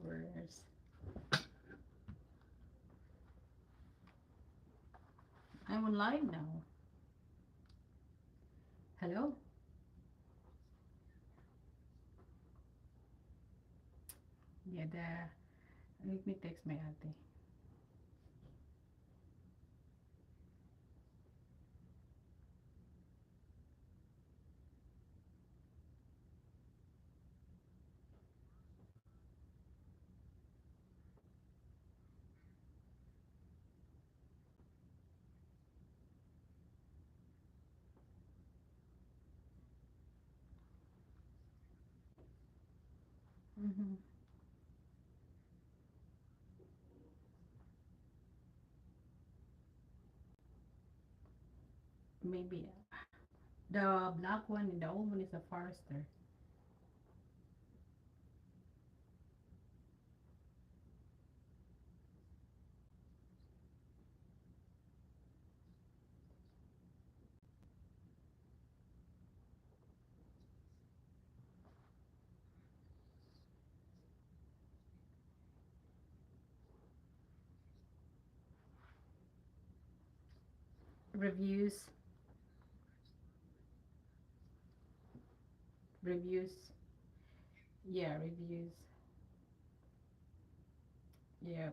viewers. I'm on live now. Hello? Yeah, let me text my ate. Mm-hmm. Maybe the black one and the old one is a Forester. Reviews, reviews. Yeah, reviews. Yeah,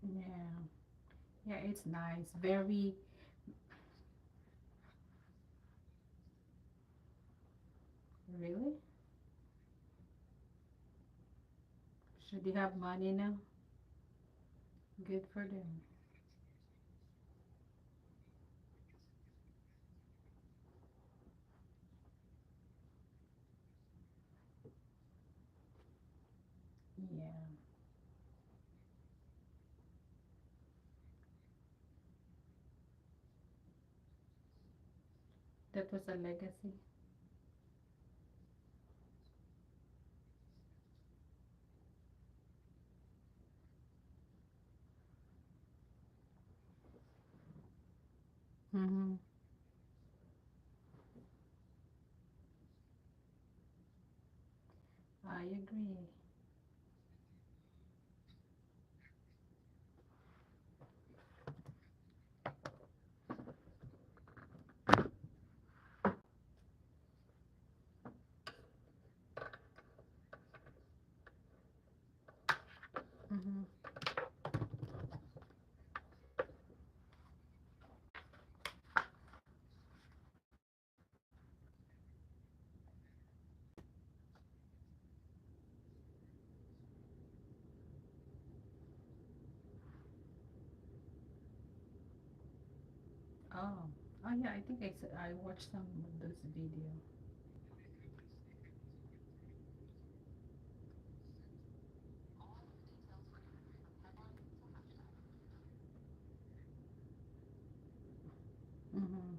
yeah, yeah. It's nice. Very really. Should they have money now? Good for them. Yeah, that was a legacy. Mm-hmm. I agree. Mm-hmm. Oh, oh yeah. I think I watched some of those video. Mm-hmm.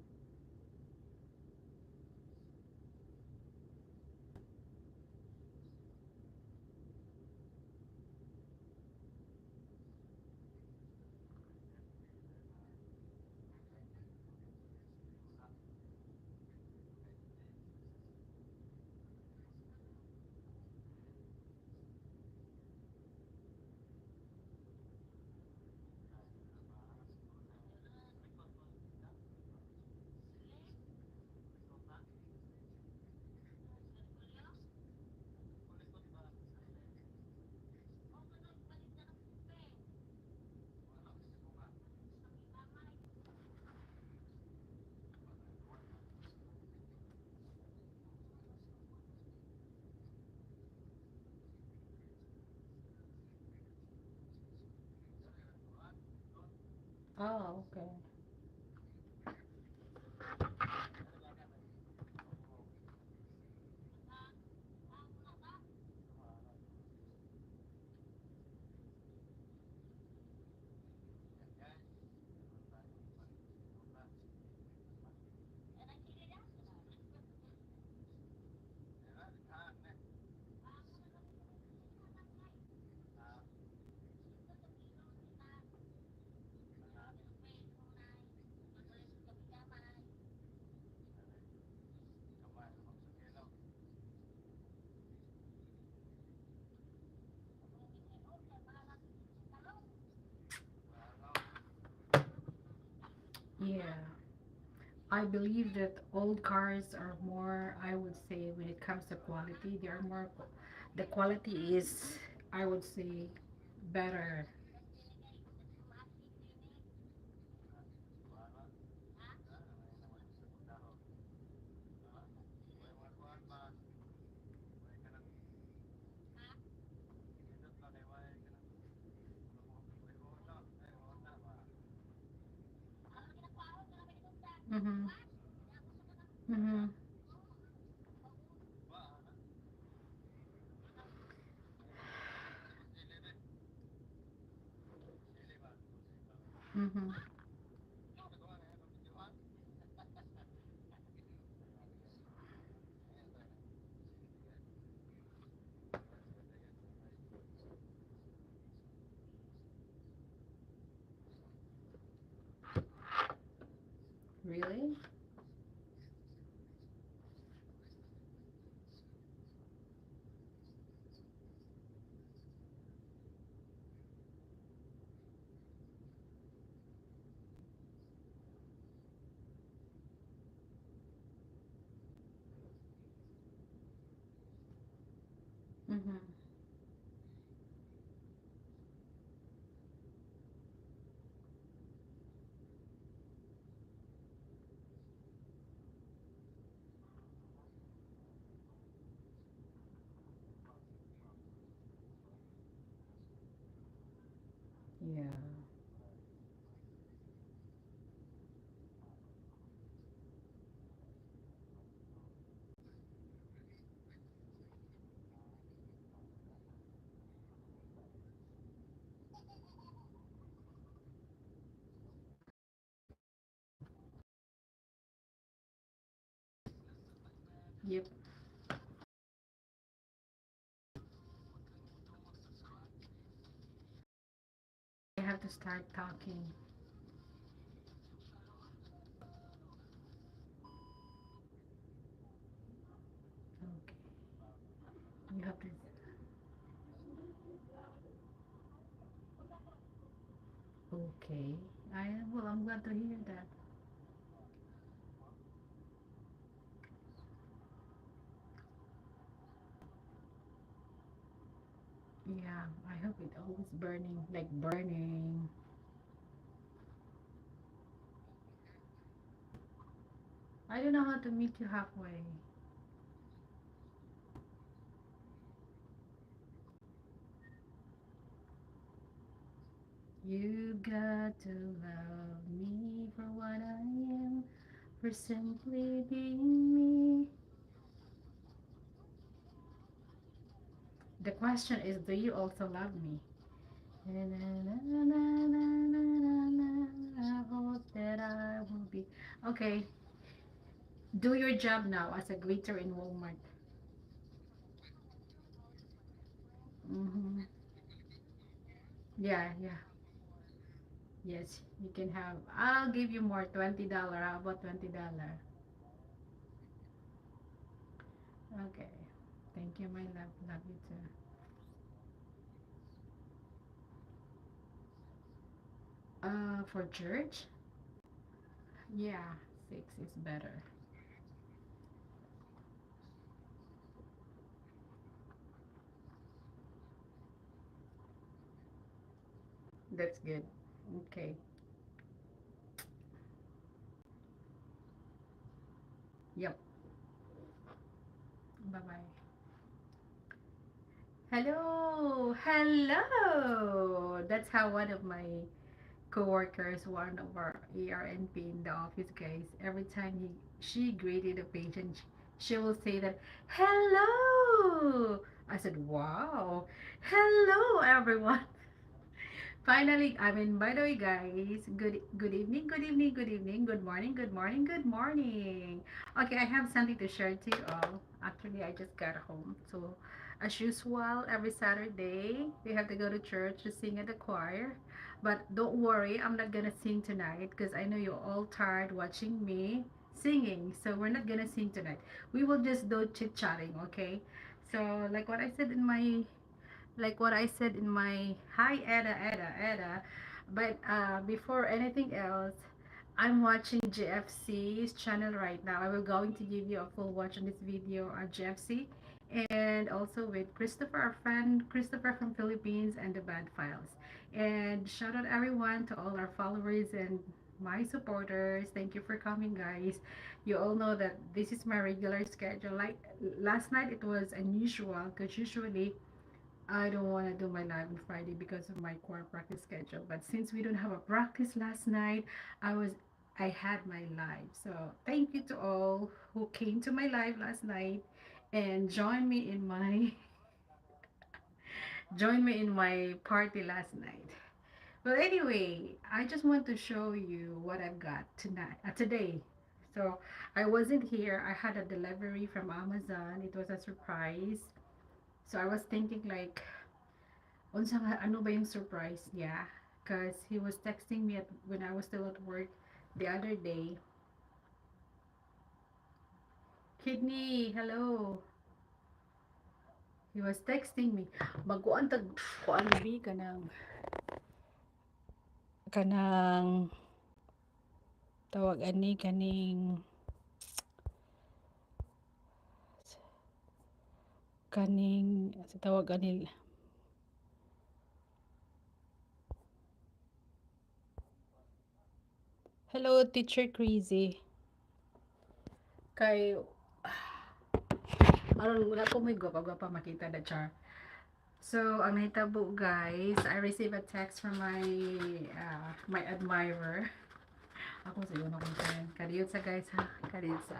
Oh, okay. Yeah, I believe that old cars are more, I would say, when it comes to quality, they are more, the quality is, I would say, better. Mm-hmm. Mm-hmm. Mm-hmm. Really? Mm-hmm. Yeah. Yep. I have to start talking. Okay. You have to. Okay. I'm glad to hear that. Yeah, I hope it always burning, like burning. I don't know how to meet you halfway. You got to love me for what I am, for simply being me. The question is, do you also love me? Na, na, na, na, na, na, na, I hope that I will be. Okay, do your job now as a greeter in Walmart. Mm-hmm. Yeah, yeah. Yes, you can have. I'll give you more, $20. How about $20? Okay. Thank you, my love. Love you too. For church? Yeah, six is better. That's good. Okay. Yep. Bye bye. Hello. Hello. That's how one of my coworkers, one of our ARNP in the office guys, every time she greeted a patient, she will say that, hello. I said, wow. Hello, everyone. Finally, I mean, by the way, guys, good evening, good evening, good evening, good morning, good morning, good morning. Okay, I have something to share to you all. Actually, I just got home, so as usual, every Saturday we have to go to church to sing at the choir. But don't worry, I'm not gonna sing tonight because I know you're all tired watching me singing. So we're not gonna sing tonight. We will just do chit chatting, okay? So like what I said in my hi Eda. But before anything else, I'm watching GFC's channel right now. I will going to give you a full watch on this video on GFC, and also with Christopher, our friend Christopher from Philippines, and the Bad Files. And shout out everyone to all our followers and my supporters. Thank you for coming, guys. You all know that this is my regular schedule. Like last night, it was unusual because usually I don't want to do my live on Friday because of my core practice schedule. But since we don't have a practice last night, I had my live. So thank you to all who came to my live last night and join me in my party last night. But anyway, I just want to show you what I've got tonight today. So I wasn't here. I had a delivery from Amazon. It was a surprise. So I was thinking like unsa nga ano ba yung surprise niya? Because he was texting me when I was still at work the other day. Kidney, hello. He was texting me. Magkuan tag kuan bi kanang tawag ani kaning kaning sa tawag ani. Hello, Teacher Crazy. Kay aron wala ko may gwapa-gwapa makita na char. So, ang nahitabo guys, I received a text from my admirer. Ako sa iyo na kung saan. Kadiyot sa guys ha. Kadiyot sa.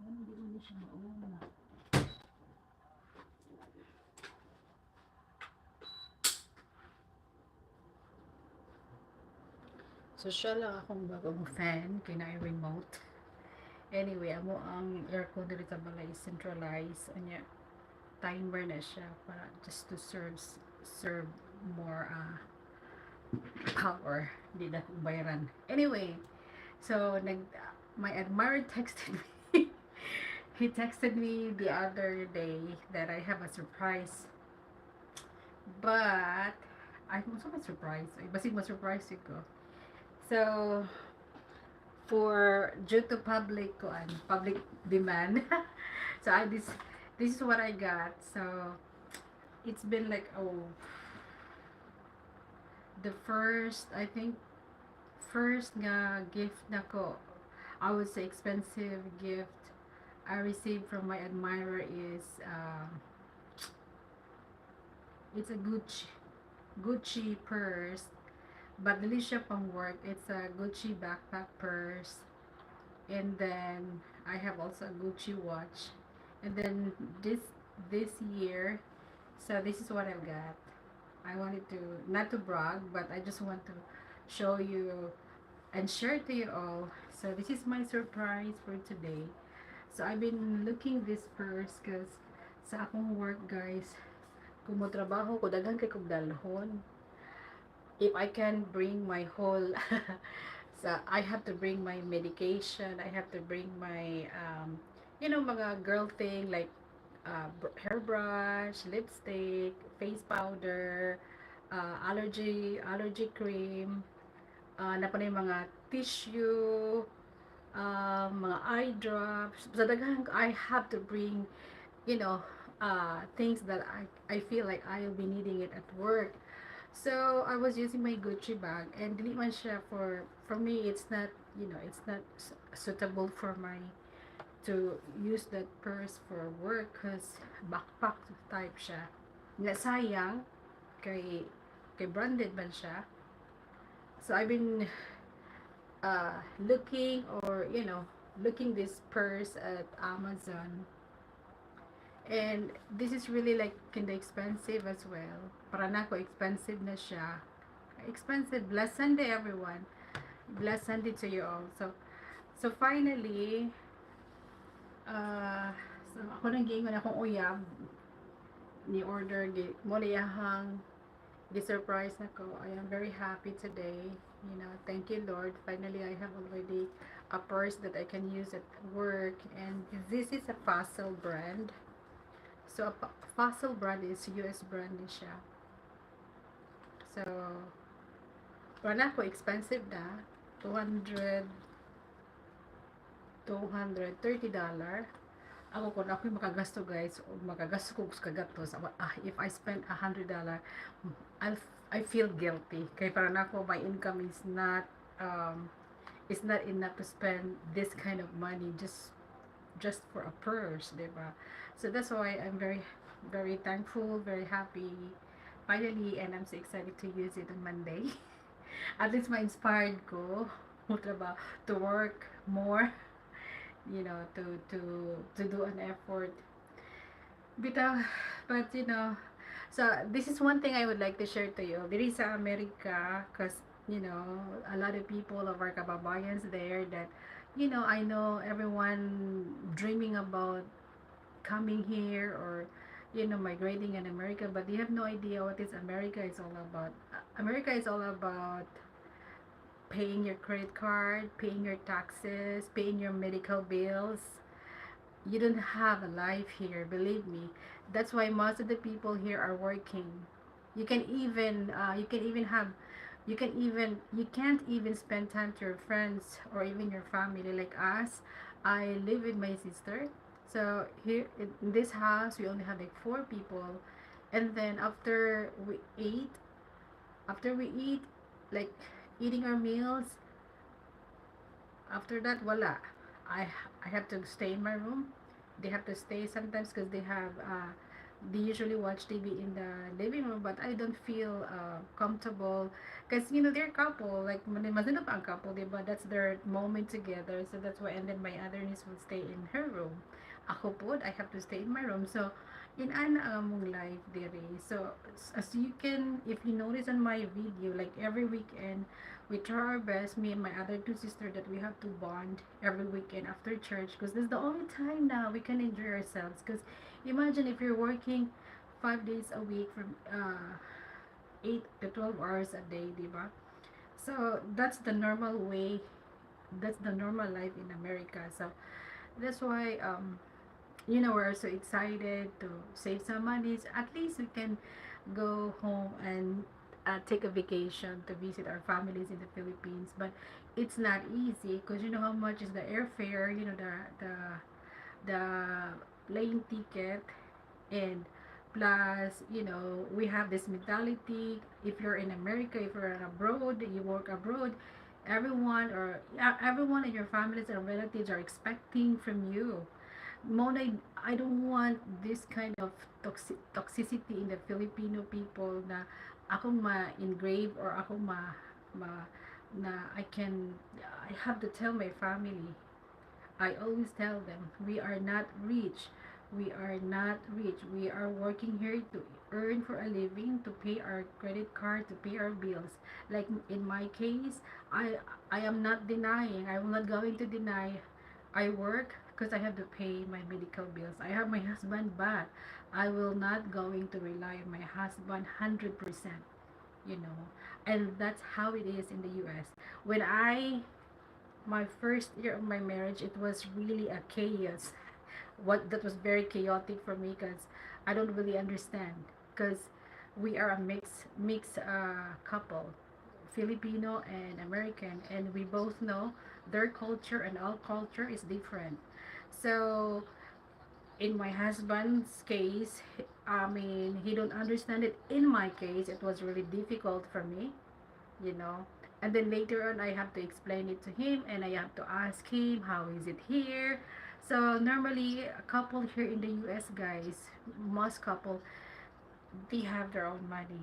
Hindi mo siya mauna. So, siya lang akong bagong fan. Kina remote. Anyway, amo ang aircon dito sa balay centralized. Anya, timer na siya para just to serve more power. Hindi na kong bayaran. Anyway, so, my admirer texted me. He texted me the other day that I have a surprise. But, I was so surprised. Basig ma-surprise ko. So, due to public demand, so this is what I got. So, it's been like the first, I think, first nga gift nako, I would say expensive gift I received from my admirer is it's a Gucci purse, but dili siya pang work. It's a Gucci backpack purse, and then I have also a Gucci watch, and then this year, so this is what I've got. I wanted to not to brag, but I just want to show you and share to you all. So this is my surprise for today. So I've been looking this purse because sa akong work guys, kung mo trabaho ko daghan kay kog dalhon. If I can bring my whole so I have to bring my medication, I have to bring my mga girl thing like hairbrush, lipstick, face powder, allergy cream, na pa na yung mga tissue, mga eye drops. Sa daghan I have to bring, you know, things that I feel like I'll be needing it at work. So I was using my Gucci bag, and dili man siya for me. It's not, it's not suitable for my to use that purse for work because backpack type siya. Nga sayang kay branded man siya. So I've been looking, or looking this purse at Amazon, and this is really like kinda expensive as well. Para nako expensive na siya. Expensive. Blessed Sunday everyone. Blessed Sunday to you all. So finally, so ako nang giingon akong uyab ni order mo niyahang gi-surprise nako. I am very happy today. Thank you, Lord. Finally, I have already a purse that I can use at work. And this is a Fossil brand. So, a Fossil brand is US brand ni siya. So, wala ko expensive na. 200, $230. Ako kung ako'y makagasto guys, o makagasto ko sa kagatos, if I spend $100, I'll, I feel guilty. Kaya parang ako, my income um, is not enough to spend this kind of money just for a purse, diba? So that's why I'm very, very thankful, very happy, finally, and I'm so excited to use it on Monday. At least ma-inspired ko, diba, to work more, to do an effort. But, so this is one thing I would like to share to you. There is America, because, a lot of people of our kababayans there that, I know everyone dreaming about coming here or, migrating in America, but they have no idea what is America is all about. America is all about paying your credit card, paying your taxes, paying your medical bills. You don't have a life here, believe me. That's why most of the people here are working. You can't even spend time to your friends or even your family like us. I live with my sister. So here in this house we only have like four people, and then after we eat, like eating our meals, after that, voila. I I have to stay in my room. They have to stay sometimes because they usually watch TV in the living room, but I don't feel comfortable because they're a couple. Like mazino pa ang couple, diba? That's their moment together. So that's why. And then my other niece will stay in her room. Ako po, I have to stay in my room. So in an among life dere. So as you can, if you notice on my video, like every weekend we try our best, me and my other two sisters, that we have to bond every weekend after church because this is the only time now we can enjoy ourselves. Because imagine if you're working 5 days a week from 8 to 12 hours a day, diba? So that's the normal way, that's the normal life in America. So that's why we're so excited to save some money. At least we can go home and take a vacation to visit our families in the Philippines. But it's not easy because you know how much is the airfare, the plane ticket, and plus, we have this mentality. If you're in America, if you're abroad, you work abroad, everyone in your families and relatives are expecting from you. Mona, I don't want this kind of toxicity in the Filipino people na akong ma-engrave or akong na I have to tell my family. I always tell them, we are not rich. We are not rich. We are working here to earn for a living, to pay our credit card, to pay our bills. Like in my case, I am not denying. I'm not going to deny I work because I have to pay my medical bills. I have my husband, but I will not going to rely on my husband 100%, you know. And that's how it is in the US. When I my first year of my marriage, it was really a chaos. What that was very chaotic for me because I don't really understand because we are a mix couple, Filipino and American, and we both know their culture and our culture is different. So in my husband's case, I mean, he don't understand it. In my case, it was really difficult for me, you know. And then later on, I have to explain it to him, and I have to ask him, how is it here? So normally, a couple here in the US, guys, most couple, they have their own money.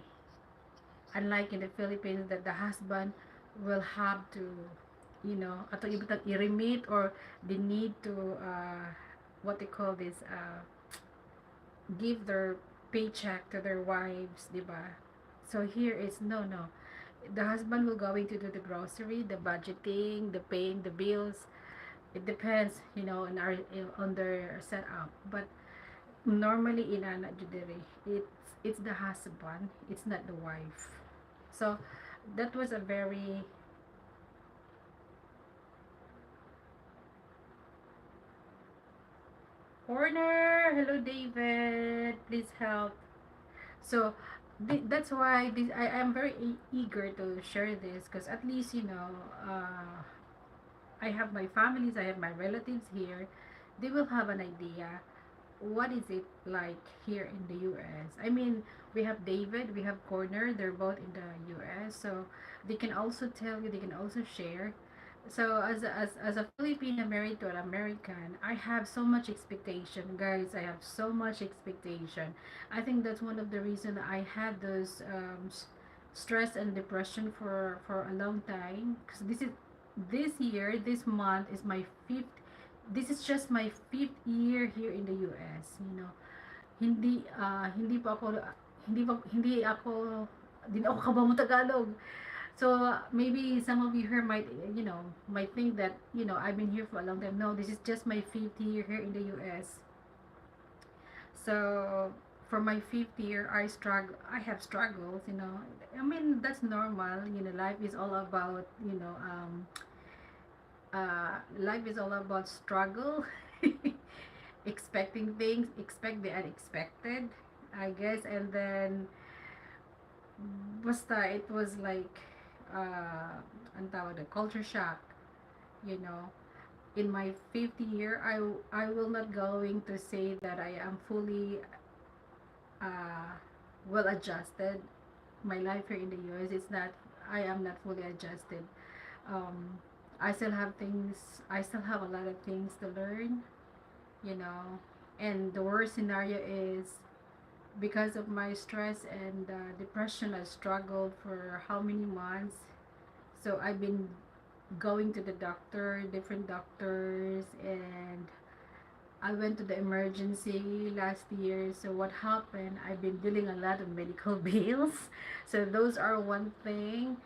Unlike in the Philippines, that the husband will have to, ato ibutang i-remit, or they need to, what they call this, give their paycheck to their wives, diba? So here is no, no. The husband will going to do the grocery, the budgeting, the paying the bills. It depends, on their setup. But normally in Ana Judere, it's the husband, it's not the wife. So that was a very corner. Hello, David. Please help. So that's why I am very eager to share this because at least I have my families, I have my relatives here. They will have an idea what is it like here in the US. I mean, we have David, we have Corner, they're both in the US, so they can also tell you, they can also share. So as a Filipina married to an American, I have so much expectation, guys. I have so much expectation. I think that's one of the reason I had those stress and depression for a long time. Because this year, this month is my fifth. This is just my fifth year here in the US. You know, hindi pa ako hindi ako hindi ako kabang Tagalog. So maybe some of you here might might think that I've been here for a long time. No, this is just my fifth year here in the U.S. So for my fifth year, I have struggles. I mean that's normal. Life is all about life is all about struggle, expecting things, expect the unexpected, I guess, and then basta it was like ang tawag na, culture shock, you know. In my fifth year, I will not going to say that I am fully uh, well adjusted. My life here in the US is not, I am not fully adjusted. Um, I still have things, I still have a lot of things to learn, you know. And the worst scenario is because of my stress and depression, I struggled for how many months. So I've been going to the doctor, different doctors, and I went to the emergency last year. So what happened? I've been dealing a lot of medical bills. So those are one thing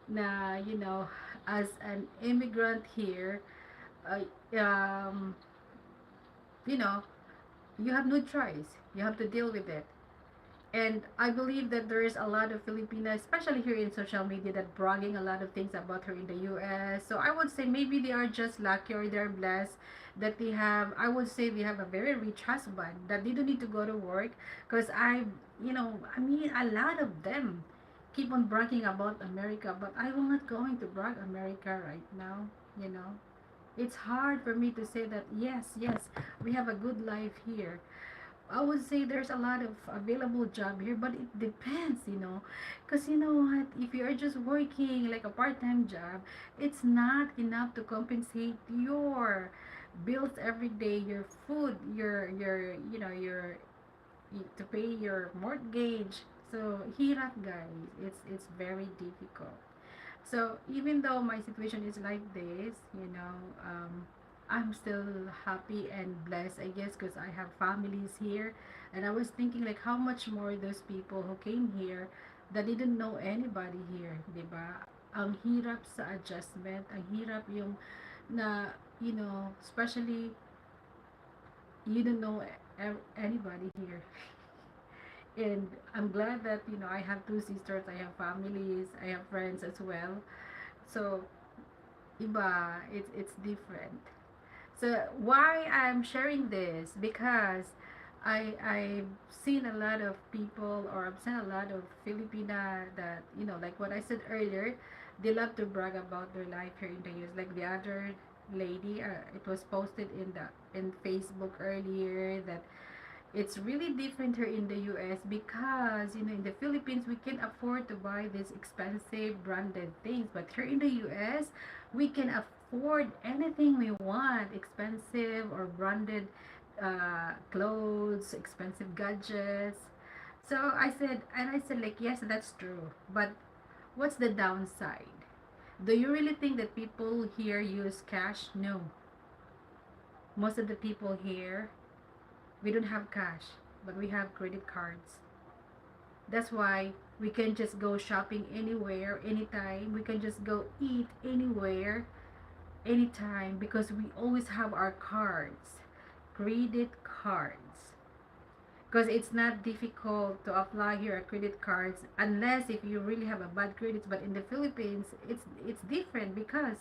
na as an immigrant here, uh, um, you know, you have no choice. You have to deal with it. And I believe that there is a lot of Filipinas, especially here in social media, that bragging a lot of things about her in the US. So I would say maybe they are just lucky or they're blessed that they have, I would say they have a very rich husband that they don't need to go to work. Because I mean, a lot of them keep on bragging about America, but I will not going to brag America right now, you know. It's hard for me to say that, yes, we have a good life here. I would say there's a lot of available job here, but it depends, because you know what, if you're just working like a part-time job, it's not enough to compensate your bills every day, your food, to pay your mortgage. So hirap, guys. It's very difficult. So even though my situation is like this, I'm still happy and blessed, I guess, because I have families here. And I was thinking like how much more those people who came here that didn't know anybody here, 'di ba? Ang hirap sa adjustment, ang hirap yung na, especially you don't know anybody here. And I'm glad that, I have two sisters, I have families, I have friends as well. So, iba, it's different. So why I'm sharing this? Because I've seen a lot of people, or I've seen a lot of Filipina that like what I said earlier, they love to brag about their life here in the US. Like the other lady, it was posted in Facebook earlier that it's really different here in the US because in the Philippines we can afford to buy these expensive branded things, but here in the US we can afford anything we want, expensive or branded clothes, expensive gadgets. So I said like yes, that's true, but what's the downside? Do you really think that people here use cash? No. Most of the people here, we don't have cash, but we have credit cards. That's why we can just go shopping anywhere, anytime. We can just go eat anywhere, anytime, because we always have our cards, credit cards. Because it's not difficult to apply here at credit cards unless if you really have a bad credit. But in the Philippines, it's different because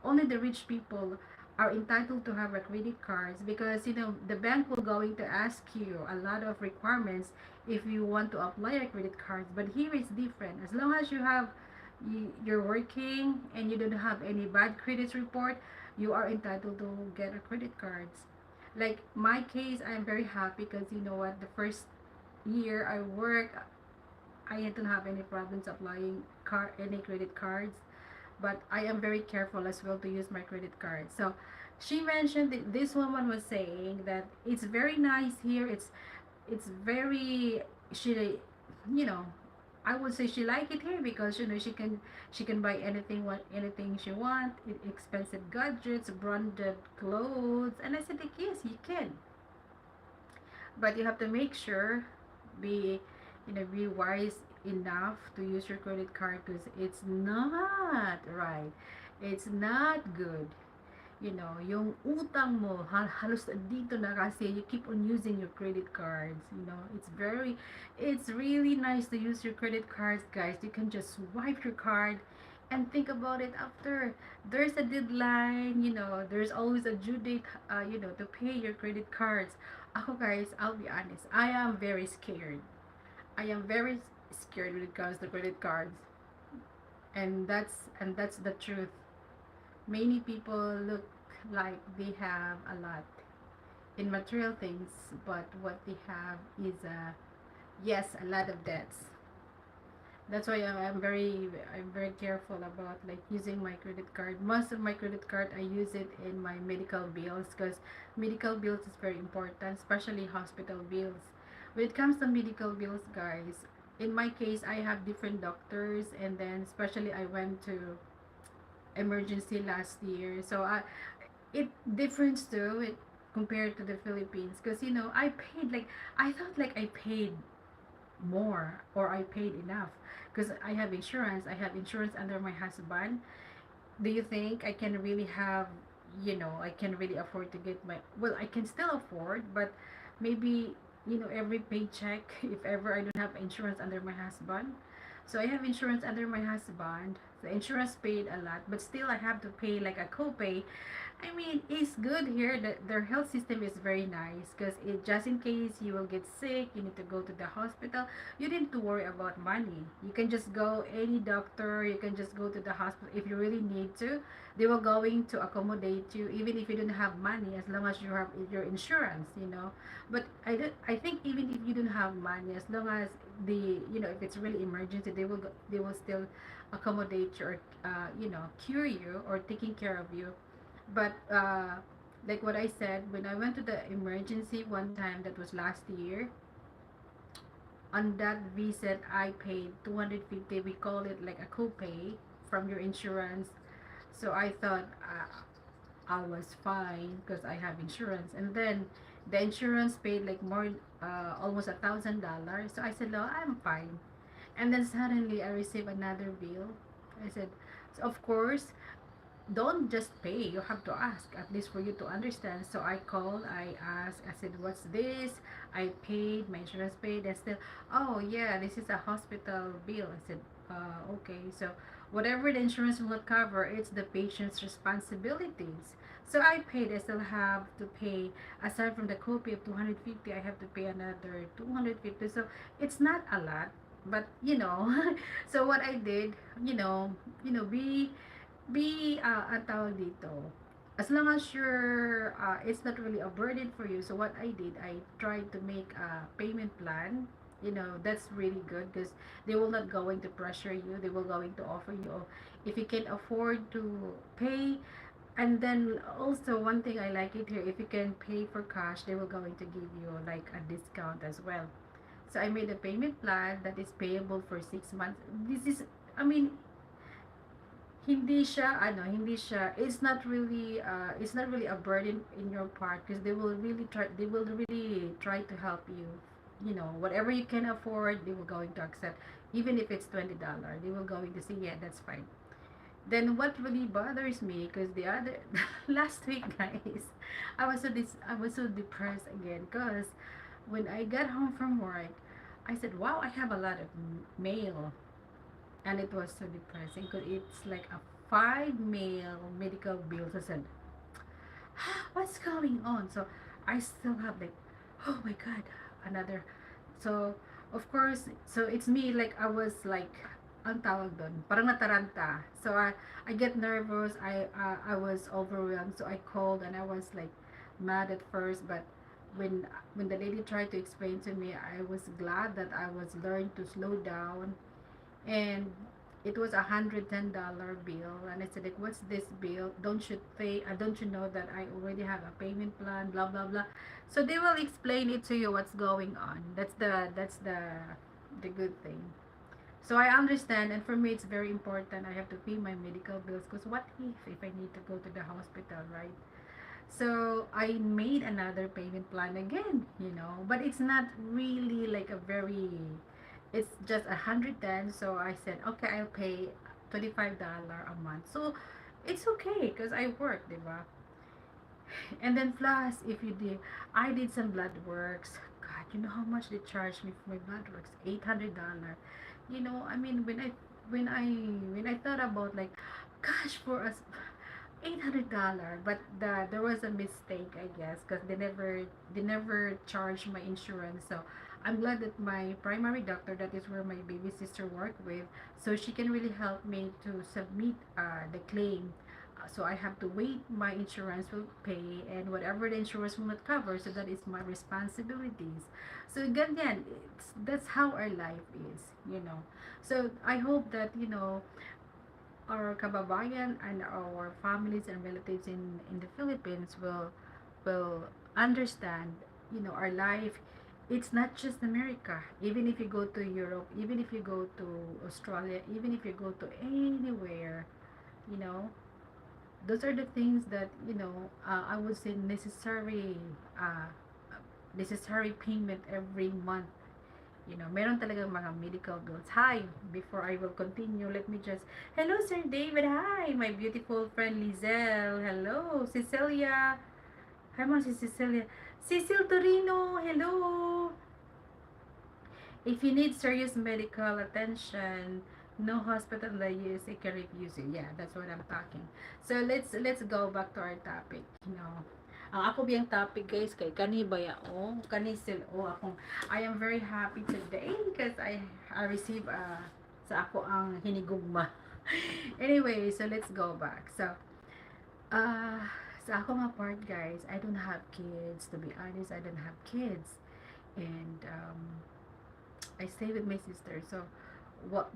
only the rich people are entitled to have a credit cards, because the bank will going to ask you a lot of requirements if you want to apply a credit cards. But here it's different. As long as you're working and you don't have any bad credit report, you are entitled to get a credit cards. Like my case, I'm very happy because you know what, the first year I work, I didn't have any problems applying any credit cards. But I am very careful as well to use my credit card. So she mentioned that this woman was saying that it's very nice here. It's very, she, you know, I would say she like it here because she can buy anything she want, expensive gadgets, branded clothes, and I said like yes you can, but you have to make sure, be be wise enough to use your credit card because it's not right, it's not good. Yung utang mo, halos dito na kasi you keep on using your credit cards. It's really nice to use your credit cards, guys. You can just swipe your card and think about it after. There's a deadline, there's always a due date, to pay your credit cards. Ako, guys, I'll be honest, I am very scared. I am very scared when it comes to credit cards. And that's the truth. Many people look like they have a lot in material things, but what they have is yes, a lot of debts. That's why I'm very careful about like using my credit card. Most of my credit card I use it in my medical bills because medical bills is very important, especially hospital bills. When it comes to medical bills, guys, in my case I have different doctors, and then especially I went to emergency last year. So it difference too it compared to the Philippines, because I paid like I thought like I paid more or I paid enough because I have insurance under my husband. Do you think I can really have, I can really afford to get my, well, I can still afford, but maybe, every paycheck, if ever I don't have insurance under my husband. So I have insurance under my husband. The insurance paid a lot, but still I have to pay like a copay. I mean, it's good here that their health system is very nice because it just in case you will get sick, you need to go to the hospital. You didn't to worry about money. You can just go any doctor. You can just go to the hospital if you really need to. They will going to accommodate you even if you don't have money as long as you have your insurance. But I think even if you don't have money, as long as if it's really emergency, they will still accommodate you or cure you or taking care of you. But like what I said, when I went to the emergency one time, that was last year, on that visit I paid 250. We call it like a copay from your insurance. So I thought I was fine because I have insurance. And then the insurance paid like more, almost $1,000. So I said, no, I'm fine. And then suddenly I received another bill. I said, so of course, don't just pay, you have to ask at least for you to understand. So I called, I asked, I said, what's this? I paid, my insurance paid, and still, oh yeah, this is a hospital bill. I said, okay, so whatever the insurance will cover, it's the patient's responsibilities. So I paid. I still have to pay, aside from the copay of 250, I have to pay another 250. So it's not a lot, but so what I did, be ang tawag dito, as long as it's not really a burden for you. So what I did, I tried to make a payment plan. That's really good because they will not going to pressure you. They will going to offer you, if you can afford to pay. And then also one thing I like it here, if you can pay for cash, they will going to give you like a discount as well. So I made a payment plan that is payable for 6 months. This is, I mean, it's not really a burden in your part because they will really try to help you. Whatever you can afford, they will going to accept. Even if it's $20, they will going to say, yeah, that's fine. Then what really bothers me, because the other last week, guys, I was so depressed again because when I got home from work, I said, wow, I have a lot of mail. And it was so depressing because it's like a five mail medical bills. I said, what's going on? So I still have like, oh my god, another. So of course, so it's me, like I was like, ang tawag doon, parang nataranta. So I get nervous. I was overwhelmed. So I called and I was like mad at first, but when when the lady tried to explain to me, I was glad that I was learned to slow down. And it was $110 bill, and I said like, what's this bill? Don't you pay? Don't you know that I already have a payment plan, blah blah blah. So they will explain it to you what's going on. That's the good thing. So I understand, and for me it's very important. I have to pay my medical bills, because what if I need to go to the hospital, right? So I made another payment plan again, but it's not really like a very, it's just 110. So I said, okay, I'll pay $25 a month. So it's okay because I work, diba? And then plus, if you did, I did some blood works. God, you know how much they charged me for my blood works? $800. I mean, when I thought about like, gosh, for us, $800. But there was a mistake, I guess, because they never charged my insurance. So I'm glad that my primary doctor, that is where my baby sister worked with, so she can really help me to submit the claim. So I have to wait, my insurance will pay, and whatever the insurance will not cover, so that is my responsibilities. So ganyan, that's how our life is. So I hope that our kababayan and our families and relatives in the Philippines will understand, our life. It's not just America. Even if you go to Europe, even if you go to Australia, even if you go to anywhere, you know, those are the things that, I would say uh, necessary payment every month. Meron talagang mga medical bills. Hi, before I will continue, let me just, hello, Sir David. Hi, my beautiful friend Lizelle. Hello, Cecilia. Hi, mo si Cecilia. Cecil Torino, hello. If you need serious medical attention, no hospital in the USA can refuse you. Yeah, that's what I'm talking. So let's go back to our topic. Ang ako biyang topic, guys, kay kani bayao, kani silo akong, I am very happy today because I receive sa ako ang hinigugma. Anyway, so let's go back. So uh sa ako nga part, guys, I don't have kids. To be honest, I don't have kids. And I stay with my sister. So,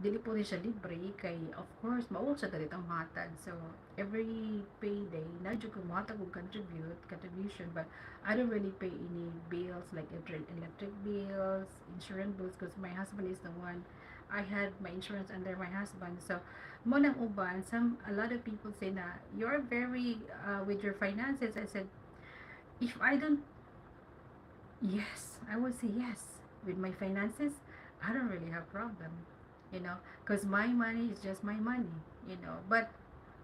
dili po ni siya libre kay, of course, mao sa dalit ang matag. So, every payday, na jud ko matag og contribution, but I don't really pay any bills like electric bills, insurance bills, because my husband is the one. I had my insurance under my husband. So, mo nang uban, a lot of people say na you're very with your finances. I said, if I don't, yes, I would say yes. With my finances, I don't really have problem, because my money is just my money. But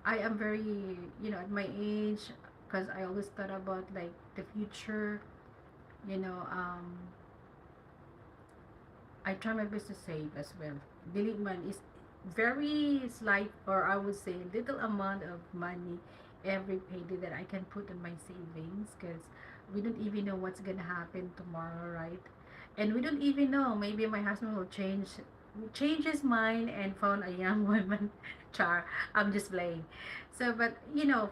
I am very, at my age, because I always thought about like the future, you know, um, I try my best to save as well. Dili man is very slight, or I would say little amount of money every payday that I can put in my savings, because we don't even know what's gonna happen tomorrow, right? And we don't even know, maybe my husband will change his mind and found a young woman. Char, I'm just playing. So, but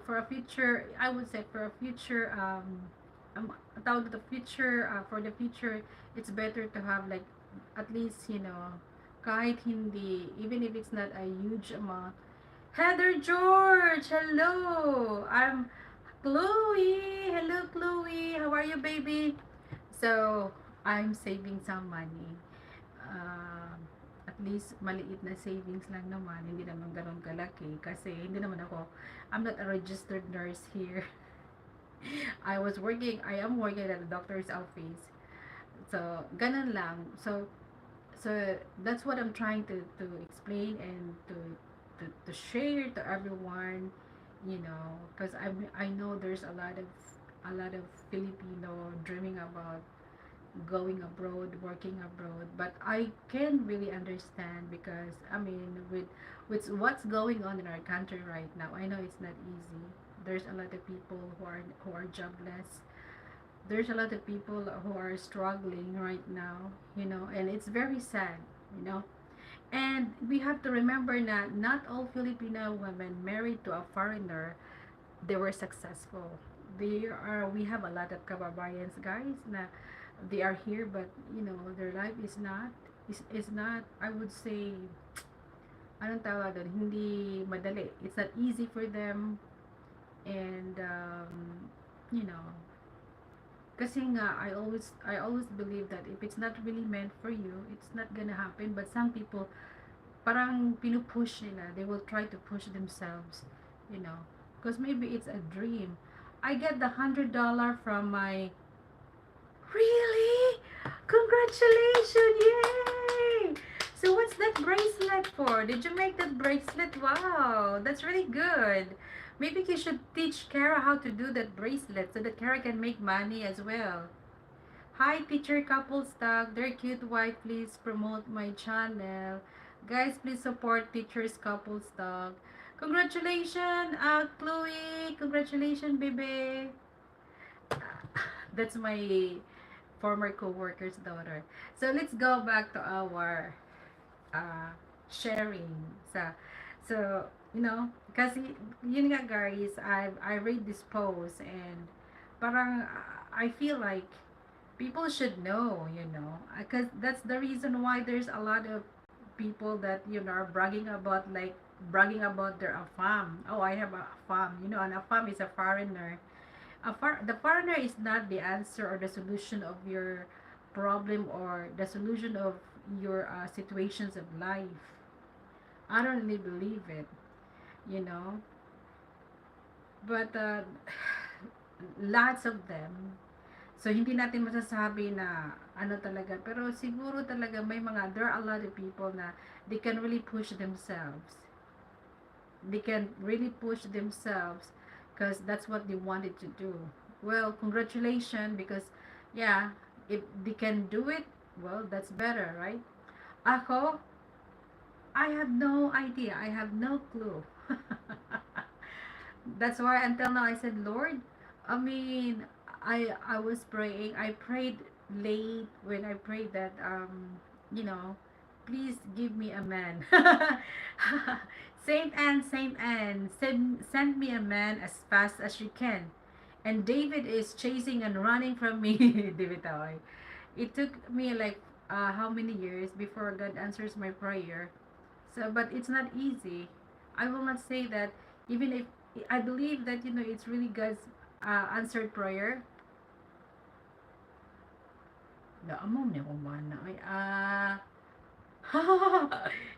for a future, I would say for a future, tawag the future, for the future, it's better to have like at least, kahit hindi, even if it's not a huge amount. Heather George, hello. I'm Chloe. Hello, Chloe. How are you, baby? So, I'm saving some money. At least maliit na savings lang naman, hindi naman ganun kalaki, kasi hindi naman ako, I'm not a registered nurse here. I am working at a doctor's office. So, ganun lang. So that's what I'm trying to explain and to share to everyone, because I know there's a lot of Filipino dreaming about going abroad, working abroad, but I can really understand, because I mean, with what's going on in our country right now, I know it's not easy, There's a lot of people who are jobless. There's a lot of people who are struggling right now, and it's very sad, you know. And we have to remember that not all Filipino women married to a foreigner, they were successful. We have a lot of kababayans, guys, na they are here, but their life is not, I would say, anong tawag doon, hindi madali. It's not easy for them, and you know, kasi nga, I always believe that if it's not really meant for you, it's not gonna happen. But some people, parang pinupush nila. They will try to push themselves, because maybe it's a dream. I get the $100 from my. Really? Congratulations! Yay! So what's that bracelet for? Did you make that bracelet? Wow, that's really good. Maybe you should teach Kara how to do that bracelet so that Kara can make money as well. Hi, teacher couple stock. Their cute wife, please promote my channel. Guys, please support teachers couple stock. Congratulations, Chloe. Congratulations, baby. That's my former co-worker's daughter. So let's go back to our uh, sharing. So kasi yun nga guys, I read this post and parang I feel like people should know, because that's the reason why there's a lot of people that are bragging about their afam. Oh, I have a afam. An afam is a foreigner. The foreigner is not the answer or the solution of your problem or the solution of your situations of life. I don't really believe it, you know. But lots of them. So hindi natin masasabi na ano talaga, pero siguro talaga there are a lot of people na they can really push themselves. They can really push themselves because that's what they wanted to do. Well, congratulations, because yeah, if they can do it, well, that's better, right? Ako, I have no idea. I have no clue. That's why until now I said, Lord, I mean, I was praying. I prayed late when I prayed that you know, please give me a man. Saint Anne, send me a man as fast as you can. And David is chasing and running from me. David Tawai. It took me like how many years before God answers my prayer. So, but it's not easy. I will not say that, even if I believe that it's really God's answered prayer. The amount ni kumana ay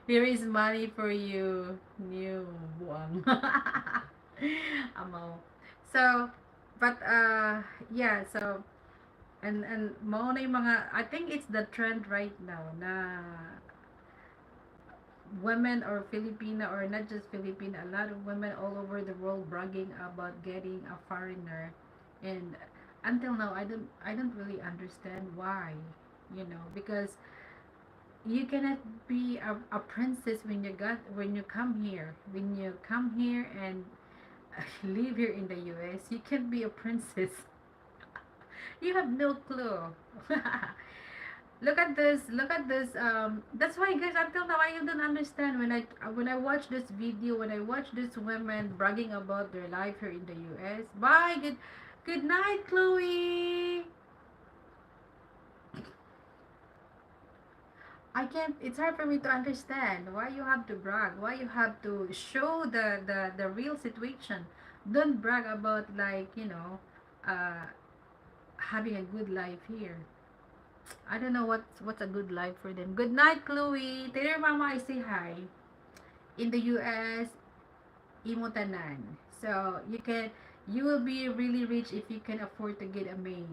here is money for you, new buang. Amo. So, but yeah, so and mao na yung mga, I think it's the trend right now na women or Filipina, or not just Filipina, a lot of women all over the world bragging about getting a foreigner. And until now I don't really understand why, because you cannot be a princess when you come here and live here in the US. You can't be a princess. You have no clue. Look at this. That's why, guys, until now I don't understand when I watch this video, when I watch this women bragging about their life here in the US. Bye. Good night, Chloe. I can't. It's hard for me to understand why you have to brag. Why you have to show the real situation. Don't brag about, like, uh, having a good life here. I don't know what's a good life for them. Good night, Chloe. Tell your mama I say hi. In the US, Imutanan. So you will be really rich if you can afford to get a maid.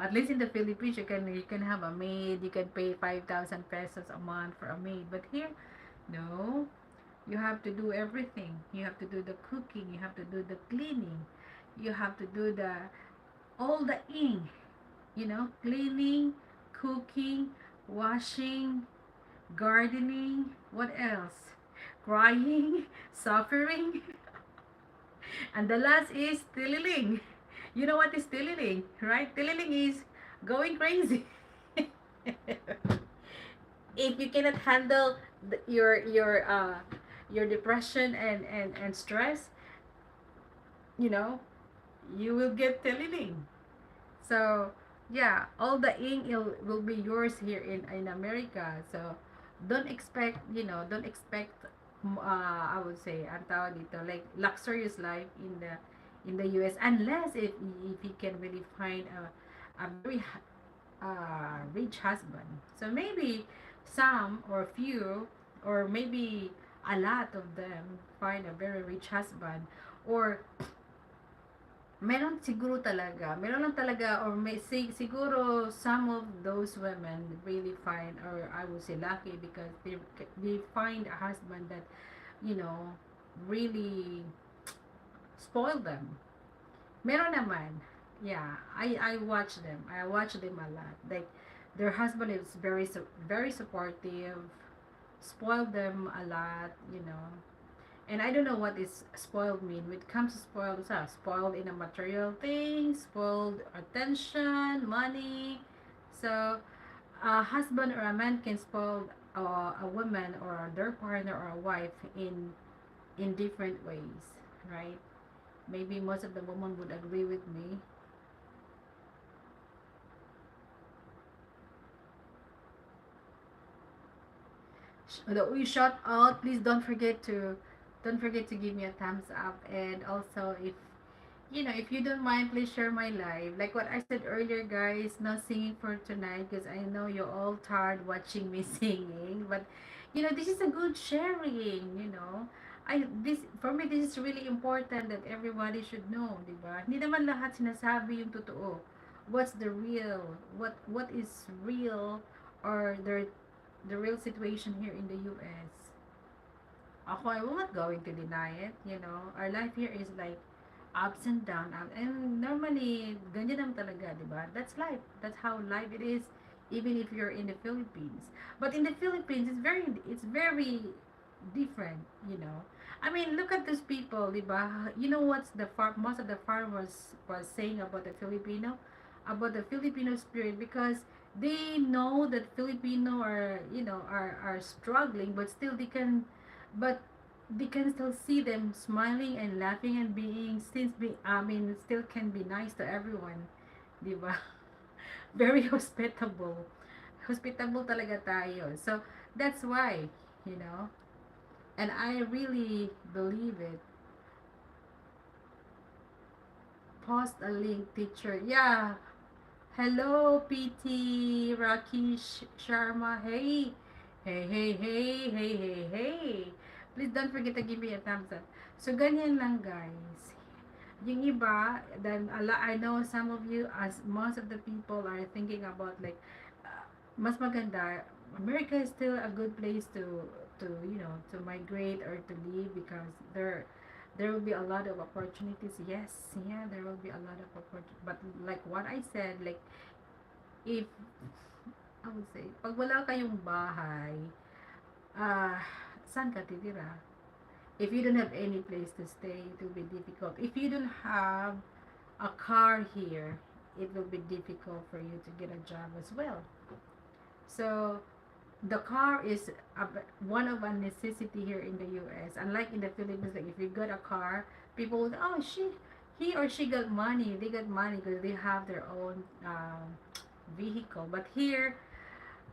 At least in the Philippines, you can have a maid. You can pay 5,000 pesos a month for a maid. But here, no. You have to do everything. You have to do the cooking. You have to do the cleaning. You have to do all the ing. Cleaning, cooking, washing, gardening. What else? Crying, suffering. And the last is tililing. You know what is tililing, right? Tililing is going crazy. If you cannot handle your depression and stress, you know, you will get tililing. So yeah, all the ing will be yours here in America. So don't expect I would say ang tawag dito like luxurious life in the US unless if you can really find a very rich husband. So maybe some or few or maybe a lot of them find a very rich husband, or meron lang talaga, or siguro some of those women really find, or I would say lucky, because they find a husband that, you know, really spoil them. Meron naman. Yeah, I watch them a lot. Like their husband is very supportive, spoil them a lot, you know. And I don't know what is spoiled mean. When it comes to spoiled, spoiled in a material thing, spoiled attention, money. So a husband or a man can spoil a woman or their partner or a wife in different ways, right? Maybe most of the women would agree with me. That we shout out, please don't forget to give me a thumbs up. And also, if you know, if you don't mind, please share my live. Like what I said earlier, guys, no singing for tonight because I know you're all tired watching me singing. But you know, this is a good sharing. You know, I this for me this is really important that everybody should know, di ba? Hindi naman lahat sinasabi yung totoo. What's the real? What is real, or the real situation here in the US? Ako, I will not going to deny it. You know, our life here is like ups and down, and normally ganyan naman talaga, di ba? That's life. That's how life it is, even if you're in the Philippines. But in the Philippines, it's very different, you know. I mean, look at those people, di ba? You know what's most of the farmers was saying about the Filipino spirit, because they know that Filipino are, you know, are struggling, but still but they can still see them smiling and laughing and being, I mean, still can be nice to everyone, di ba? Very hospitable talaga tayo. So that's why, you know, and I really believe it. Post a link, teacher. Yeah. Hello, PT Rakesh Sharma. Hey. Hey. Please don't forget to give me a thumbs up. So, ganyan lang, guys. Yung iba, then I know some of you, as most of the people are thinking about like, mas maganda, America is still a good place to you know, to migrate or to live, because there will be a lot of opportunities. Yes, yeah, there will be a lot of opportunities. But like what I said, like if I would say, pag wala kayong bahay, ah, saan ka titira? If you don't have any place to stay, it will be difficult. If you don't have a car here, it will be difficult for you to get a job as well. So the car is one of a necessity here in the US. Unlike in the Philippines, like if you got a car, people would, oh, he or she got money. They got money because they have their own vehicle. But here,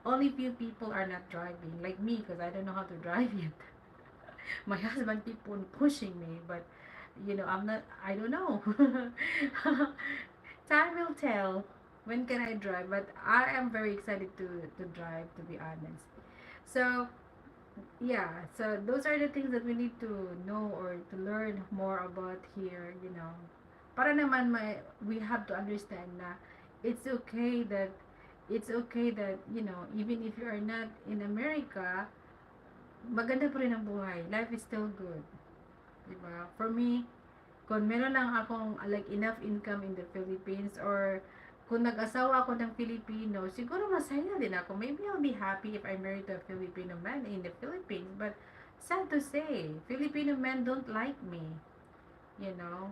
only few people are not driving, like me, because I don't know how to drive yet. My husband keep on pushing me, but you know, I don't know. Time will tell when can I drive, but I am very excited to drive, to be honest. So yeah, so those are the things that we need to know or to learn more about here, you know. Para naman we have to understand na it's okay that you know, even if you are not in America, maganda pa rin ang buhay. Life is still good. Diba? For me, kung meron lang akong like enough income in the Philippines, or kung nag-asawa ako ng Filipino, siguro masaya din ako. Maybe I'll be happy if I married a Filipino man in the Philippines. But sad to say, Filipino men don't like me. you know.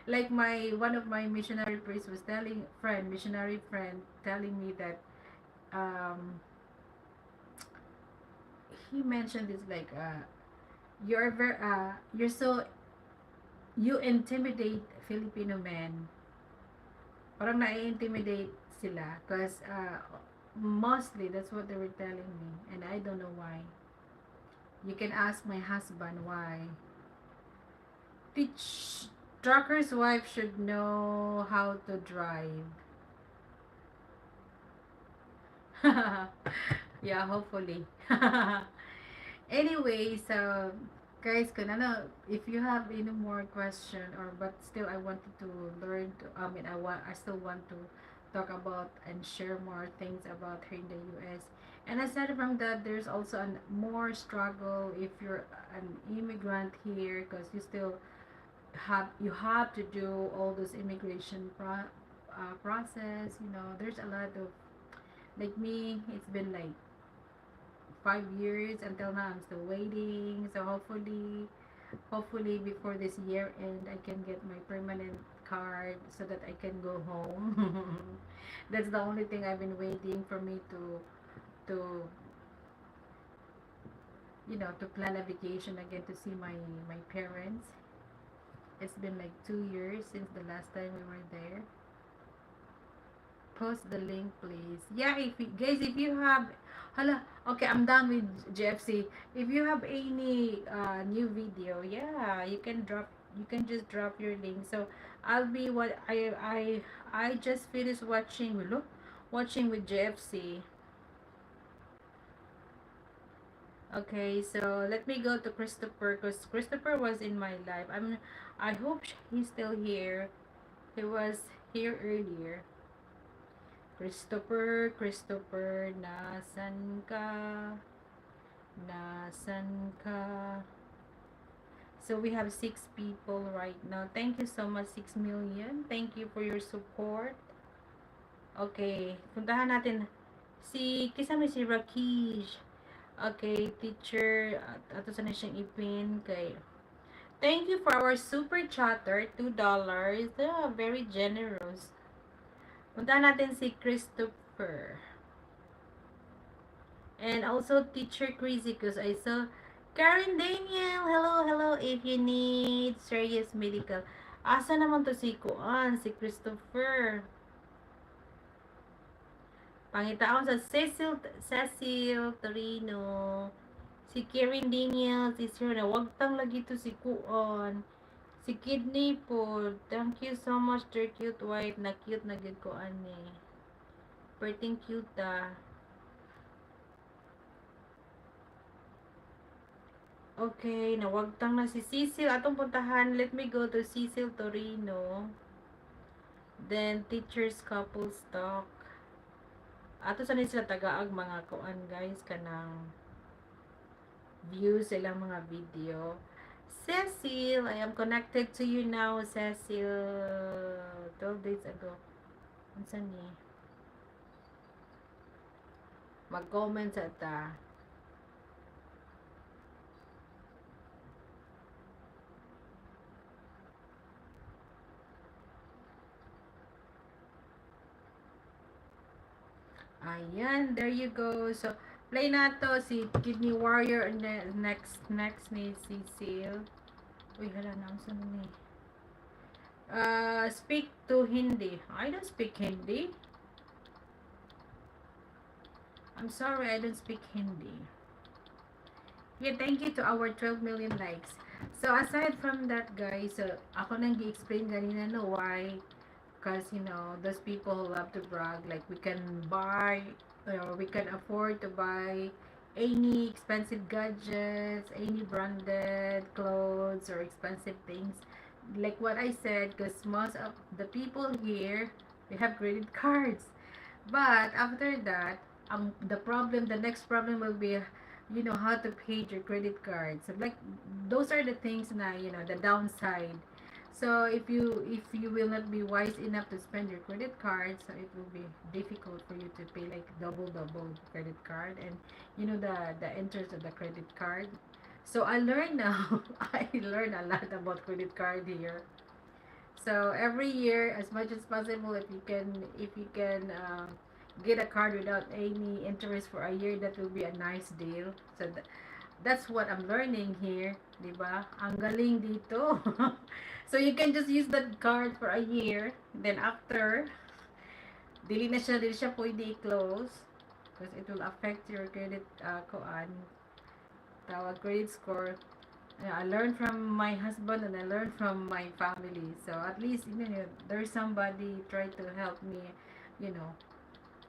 Like my one of my missionary priests was telling friend missionary friend telling me that um he mentioned this like you're so you intimidate Filipino men, parang nai-intimidate sila because mostly that's what they were telling me and I don't know why. You can ask my husband why. Teach trucker's wife should know how to drive. Yeah, hopefully. Anyway, so guys, kung ano, if you have any more question or but still I wanted to learn to, I still want to talk about and share more things about here in the US. And aside from that, there's also an more struggle if you're an immigrant here because you have to do all those process. You know, there's a lot of like me. It's been like 5 years until now. I'm still waiting. So hopefully before this year end, I can get my permanent card so that I can go home. That's the only thing I've been waiting for me to to plan a vacation again to see my parents. It's been like 2 years since the last time we were there. Post the link, please. Yeah, if you have, hala, okay, I'm done with GFC. If you have any new video, yeah, you can just drop your link. So I'll be what I just finished watching. Look, watching with GFC. Okay, so let me go to Christopher because Christopher was in my life. I hope he's still here. He was here earlier. Christopher, Christopher, nasan ka? Nasan ka? So we have 6 people right now. Thank you so much, 6 million. Thank you for your support. Okay, puntahan natin si kasama si Rakish. Okay, teacher, ato sa na siyang ipin kay. Thank you for our super chatter, $2. Very generous. Puntahan natin si Christopher. And also Teacher Crazy because I saw Karen Daniel. Hello, hello. If you need serious medical. Asa naman to si Kuan, si Christopher. Pangitaon sa Cecil Torino. Si Karen Daniel, si Sir na wag tang lagi to si Kuan. Si Kidney po. Thank you so much, dear cute wife. Na cute na gid ko ani. Perting cute ah. Okay, nawagtang na si Cecil. Atong puntahan. Let me go to Cecil Torino. Then, teachers couple stock. Ato sa sila tagaag mga kuan guys. Kanang view silang mga video. Cecil, I am connected to you now, Cecil. 12 days ago. Unsa ni? Mag-comment sa ta. Ayan, there you go. So, play na to si Kidney Warrior and next ni Cecil. Uy, hala na. Saan ni? Speak to Hindi. I don't speak Hindi. I'm sorry, I don't speak Hindi. Yeah, thank you to our 12 million likes. So, aside from that, guys, ako nang gi-explain ganina no why. Because, those people who love to brag, like, we can buy, or we can afford to buy any expensive gadgets, any branded clothes, or expensive things. Like what I said, because most of the people here, they have credit cards. But after that, the next problem will be, how to pay your credit cards. So like those are the things na, the downside. So if you will not be wise enough to spend your credit card, so it will be difficult for you to pay like double credit card and the interest of the credit card. So I learned now. I learned a lot about credit card here. So every year, as much as possible, if you can get a card without any interest for a year, that will be a nice deal. So that's what I'm learning here, di ba? Ang galing dito. So you can just use that card for a year, then after, dili siya pwede i-close because it will affect your credit credit score. I learned from my husband and I learned from my family. So at least there's somebody try to help me, you know,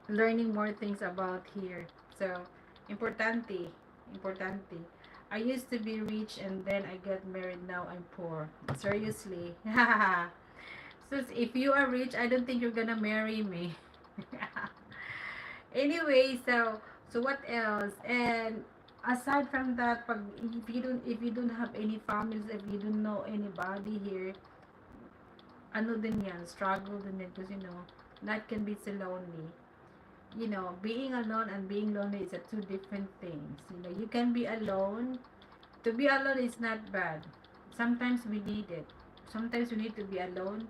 learning more things about here. So importante, importante. I used to be rich and then I got married. Now I'm poor. Seriously. So if you are rich, I don't think you're gonna marry me. Anyway, so what else? And aside from that, if you don't have any families, if you don't know anybody here, ano din yan, struggle din yan because that can be so lonely. Being alone and being lonely is a two different things. You can be alone. To be alone is not bad. Sometimes we need it. Sometimes we need to be alone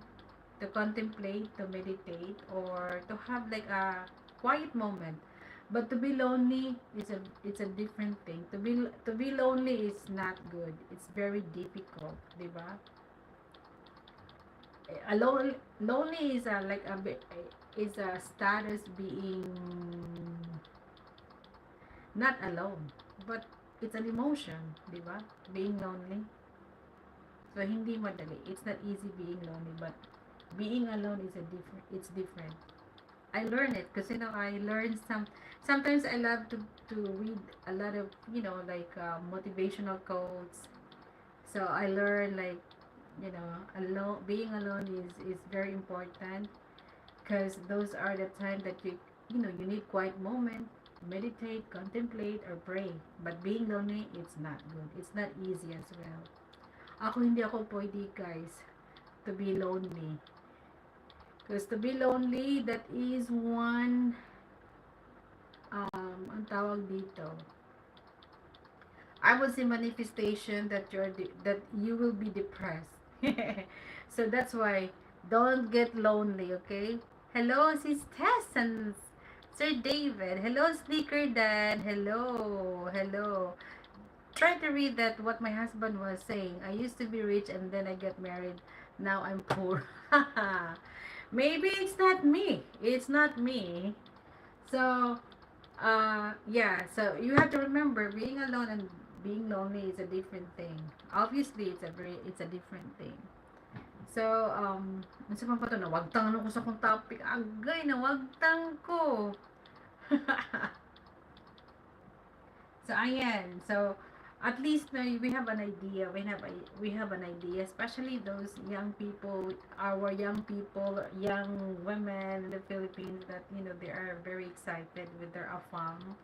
to contemplate, to meditate, or to have like a quiet moment. But to be lonely is it's a different thing. To be lonely is not good. It's very difficult, diba? Alone lonely is a like a bit is a status being not alone, but it's an emotion, diba? Being lonely. So hindi madali. It's not easy being lonely, but being alone is a different. It's different. I learn it because I learn sometimes I love to read a lot of like motivational quotes. So I learn like alone being alone is very important because those are the time that you need quiet moment, meditate, contemplate, or pray. But being lonely, it's not good. It's not easy as well. Hindi ako pwede guys to be lonely. Because to be lonely, that is one, ang tawag dito, I would say manifestation that you will be depressed. So that's why, don't get lonely, okay? Hello, Sis Tess and Sir David. Hello, Sneaker Dad. Hello, hello. Try to read that what my husband was saying. I used to be rich and then I get married. Now I'm poor. Maybe it's not me. It's not me. So, yeah. So you have to remember, being alone and being lonely is a different thing. Obviously, it's a different thing. So, unsa pa to na wagtang ano ko sa kong topic. Agay na wagtang ko. So ayan. So at least na we have an idea. We have an idea, especially those young people, our young people, young women in the Philippines that they are very excited with their AFAM.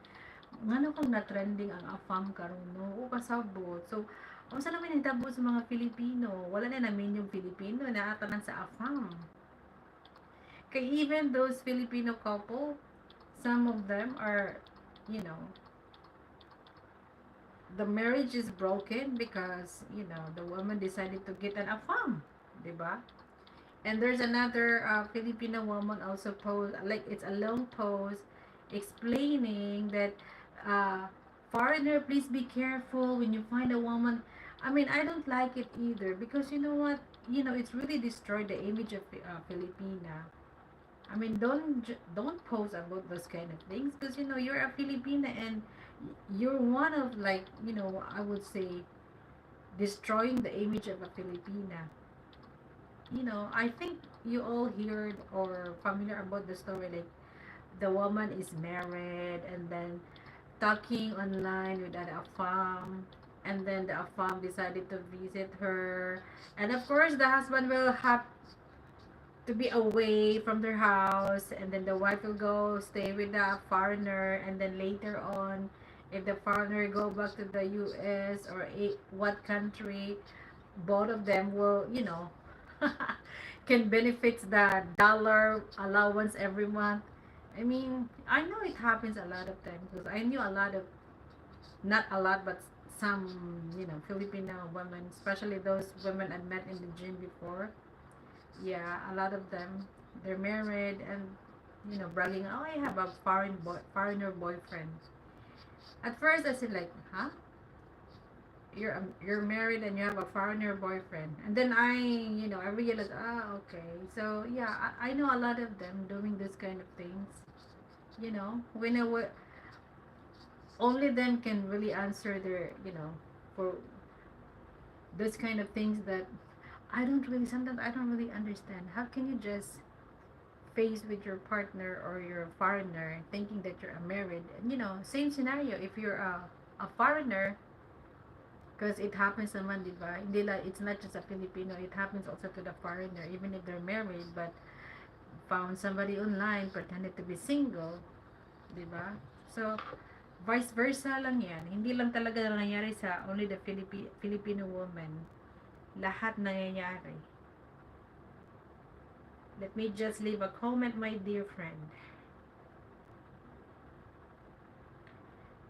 Ngano kung na trending ang AFAM karon no? O kasabot. So unsa naman nahitabo sa mga Filipino? Wala na namin yung Filipino na atanan sa AFAM. Kay even those Filipino couple, some of them are, you know, the marriage is broken because the woman decided to get an afam, diba? And there's another Filipino woman also post, like it's a long post explaining that foreigner, please be careful when you find a woman. I mean, I don't like it either because you know what, it's really destroyed the image of Filipina. I mean, don't post about those kind of things because you're a Filipina and you're one of, like, I would say, destroying the image of a Filipina. I think you all heard or familiar about the story, like the woman is married and then talking online with an afam, and then the afam decided to visit her, and of course the husband will have to be away from their house, and then the wife will go stay with the foreigner, and then later on, if the foreigner go back to the US or what country, both of them will can benefit the dollar allowance every month. I mean, I know it happens a lot of times because I knew a lot of, not a lot, but some, Filipino women, especially those women I met in the gym before. Yeah, a lot of them, they're married and, bragging, oh, I have a foreigner boyfriend. At first, I said like, huh? You're married and you have a foreigner boyfriend, and then I realized, okay, so yeah, I know a lot of them doing this kind of things. We know what only them can really answer their, for this kind of things that sometimes I don't really understand. How can you just face with your partner or your foreigner thinking that you're a married? And, same scenario if you're a foreigner, because it happens naman, di ba? Hindi lang, it's not just a Filipino, it happens also to the foreigner, even if they're married, but found somebody online, pretended to be single, di ba? So, vice versa lang yan. Hindi lang talaga nangyayari sa only the Filipino woman. Lahat nangyayari. Let me just leave a comment, my dear friend.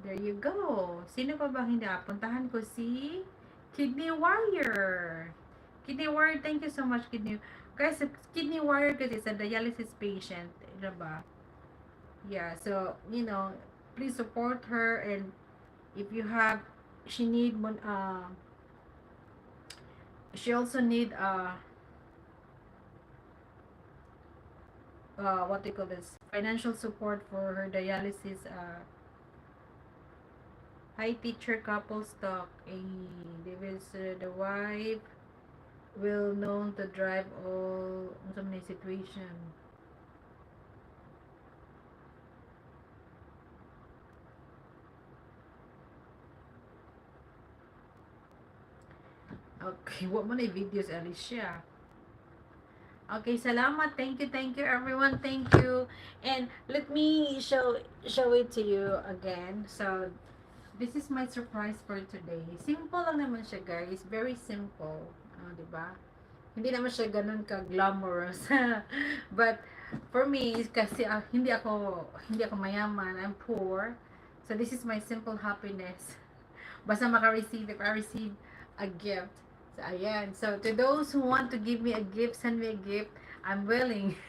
There you go. Sino pa bang hindi? Puntahan ko si Kidney Warrior. Kidney Warrior, thank you so much, Kidney. Guys, Kidney Warrior kasi is a dialysis patient. Diba? Yeah, so, please support her, and if you have, she need, she also need, what do you call this? Financial support for her dialysis, hi, teacher couple stock. There is the wife will known to drive all so many situation. Okay, what man videos, Alicia? Okay, salamat. Thank you everyone. Thank you. And let me show it to you again. So, this is my surprise for today. Simple lang naman siya, guys. Very simple. 'Di ba? Hindi naman siya ganun ka-glamorous. But for me, kasi hindi ako mayaman. I'm poor. So this is my simple happiness. Basta maka-receive, if I receive a gift. So ayan. So to those who want to give me a gift, send me a gift. I'm willing.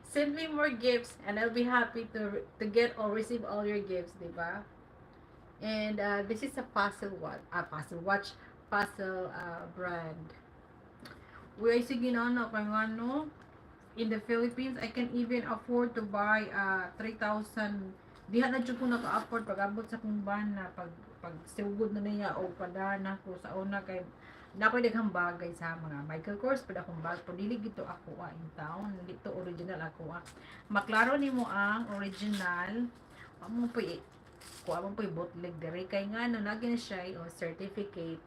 Send me more gifts and I'll be happy to get or receive all your gifts, 'di ba? And this is a puzzle watch, puzzle brand. Uy, sige na na, kaya nga no, in the Philippines, I can even afford to buy 3,000. Diha na dyan ko naka-afford pag abot sa kong bana, pag sugod na niya o padana ko sa una kay na ko daghang bagay sa mga Michael Kors pud akong bag pero dili gito ako in town, dito original ako maklaro nimo ang original amo po ko amo po bootleg dire kay nga no lagi na siya o certificate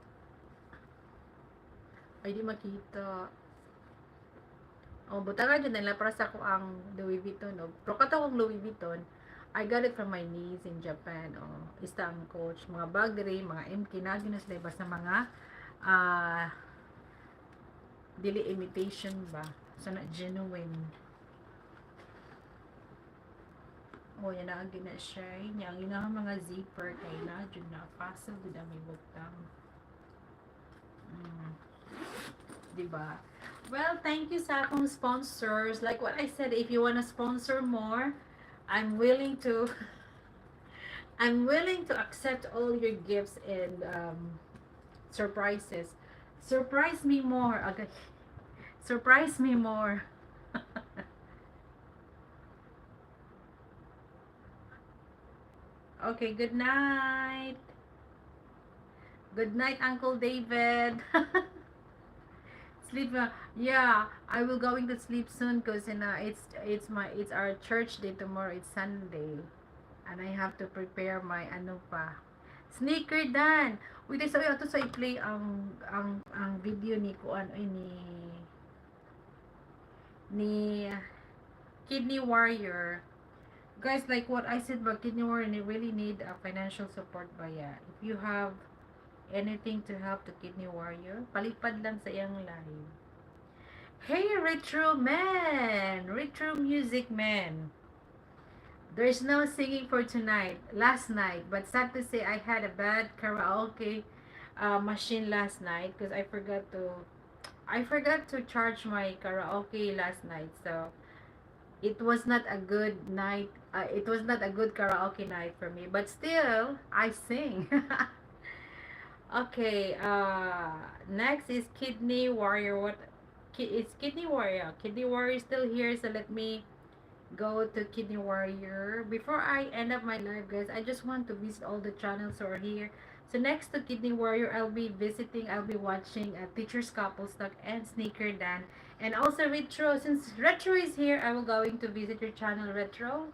ay di makita. Oh, butanga dyan nila para sa ko ang Louis Vuitton. No? Pero katawang Louis Vuitton, I got it from my niece in Japan. Oh, isa ang coach. Mga bag diri, mga MK na ginas basta mga uh, dili imitation ba. So na genuine. Oh, yan na gina siya. Yang ina mga zipper kay na jud na fossil gud ang ibutang. Diba? Well, thank you sa akong sponsors. Like what I said, if you wanna sponsor more, I'm willing to I'm willing to accept all your gifts and surprises. Surprise me more. Okay. Surprise me more. Okay, good night. Good night, Uncle David. Sleep. Yeah, I will going to sleep soon because it's our church day tomorrow. It's Sunday, and I have to prepare my ano pa. Sneaker Dan. Wait, so ato sa i-play ang video ni kuan ay ni Kidney Warrior. Guys, like what I said about Kidney Warrior, they really need a financial support ba ya. If you have anything to help the Kidney Warrior, palipad lang sa iyang live. Hey, Retro Man! Retro Music Man! There's no singing for tonight, last night. But sad to say, I had a bad karaoke machine last night because I forgot to charge my karaoke last night. So it was not a good night. It was not a good karaoke night for me. But still, I sing. Okay. Next is Kidney Warrior. What? It's Kidney Warrior. Kidney Warrior is still here. So let me go to Kidney Warrior. Before I end up my live, guys, I just want to visit all the channels who are here. So next to Kidney Warrior, I'll be watching Teacher's Couple Stock and Sneaker Dan. And also Retro. Since Retro is here, I will going to visit your channel, Retro.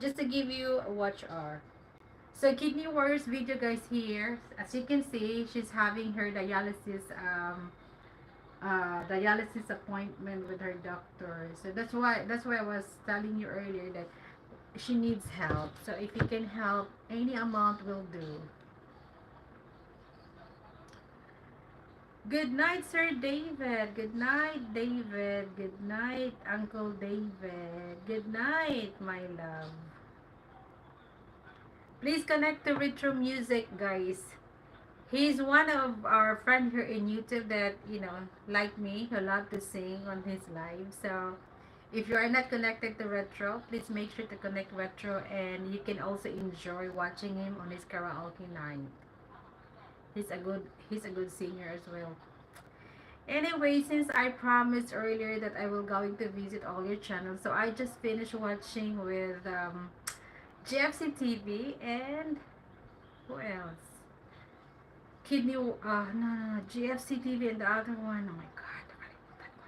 Just to give you a watch R. So Kidney Warrior's video, guys, here. As you can see, she's having her dialysis appointment with her doctor. So that's why I was telling you earlier that she needs help. So if you can help, any amount will do. Good night, Sir David. Good night, David. Good night, Uncle David. Good night, my love. Please connect to Retro Music, guys. He's one of our friend here in YouTube that, like me, who love to sing on his live. So if you are not connected to Retro, please make sure to connect Retro, and you can also enjoy watching him on his karaoke night. He's a good singer as well. Anyway, since I promised earlier that I will going to visit all your channels, so I just finished watching with GFC TV and who else? No, GFC TV and the other one. Oh my God, nakalimutan ko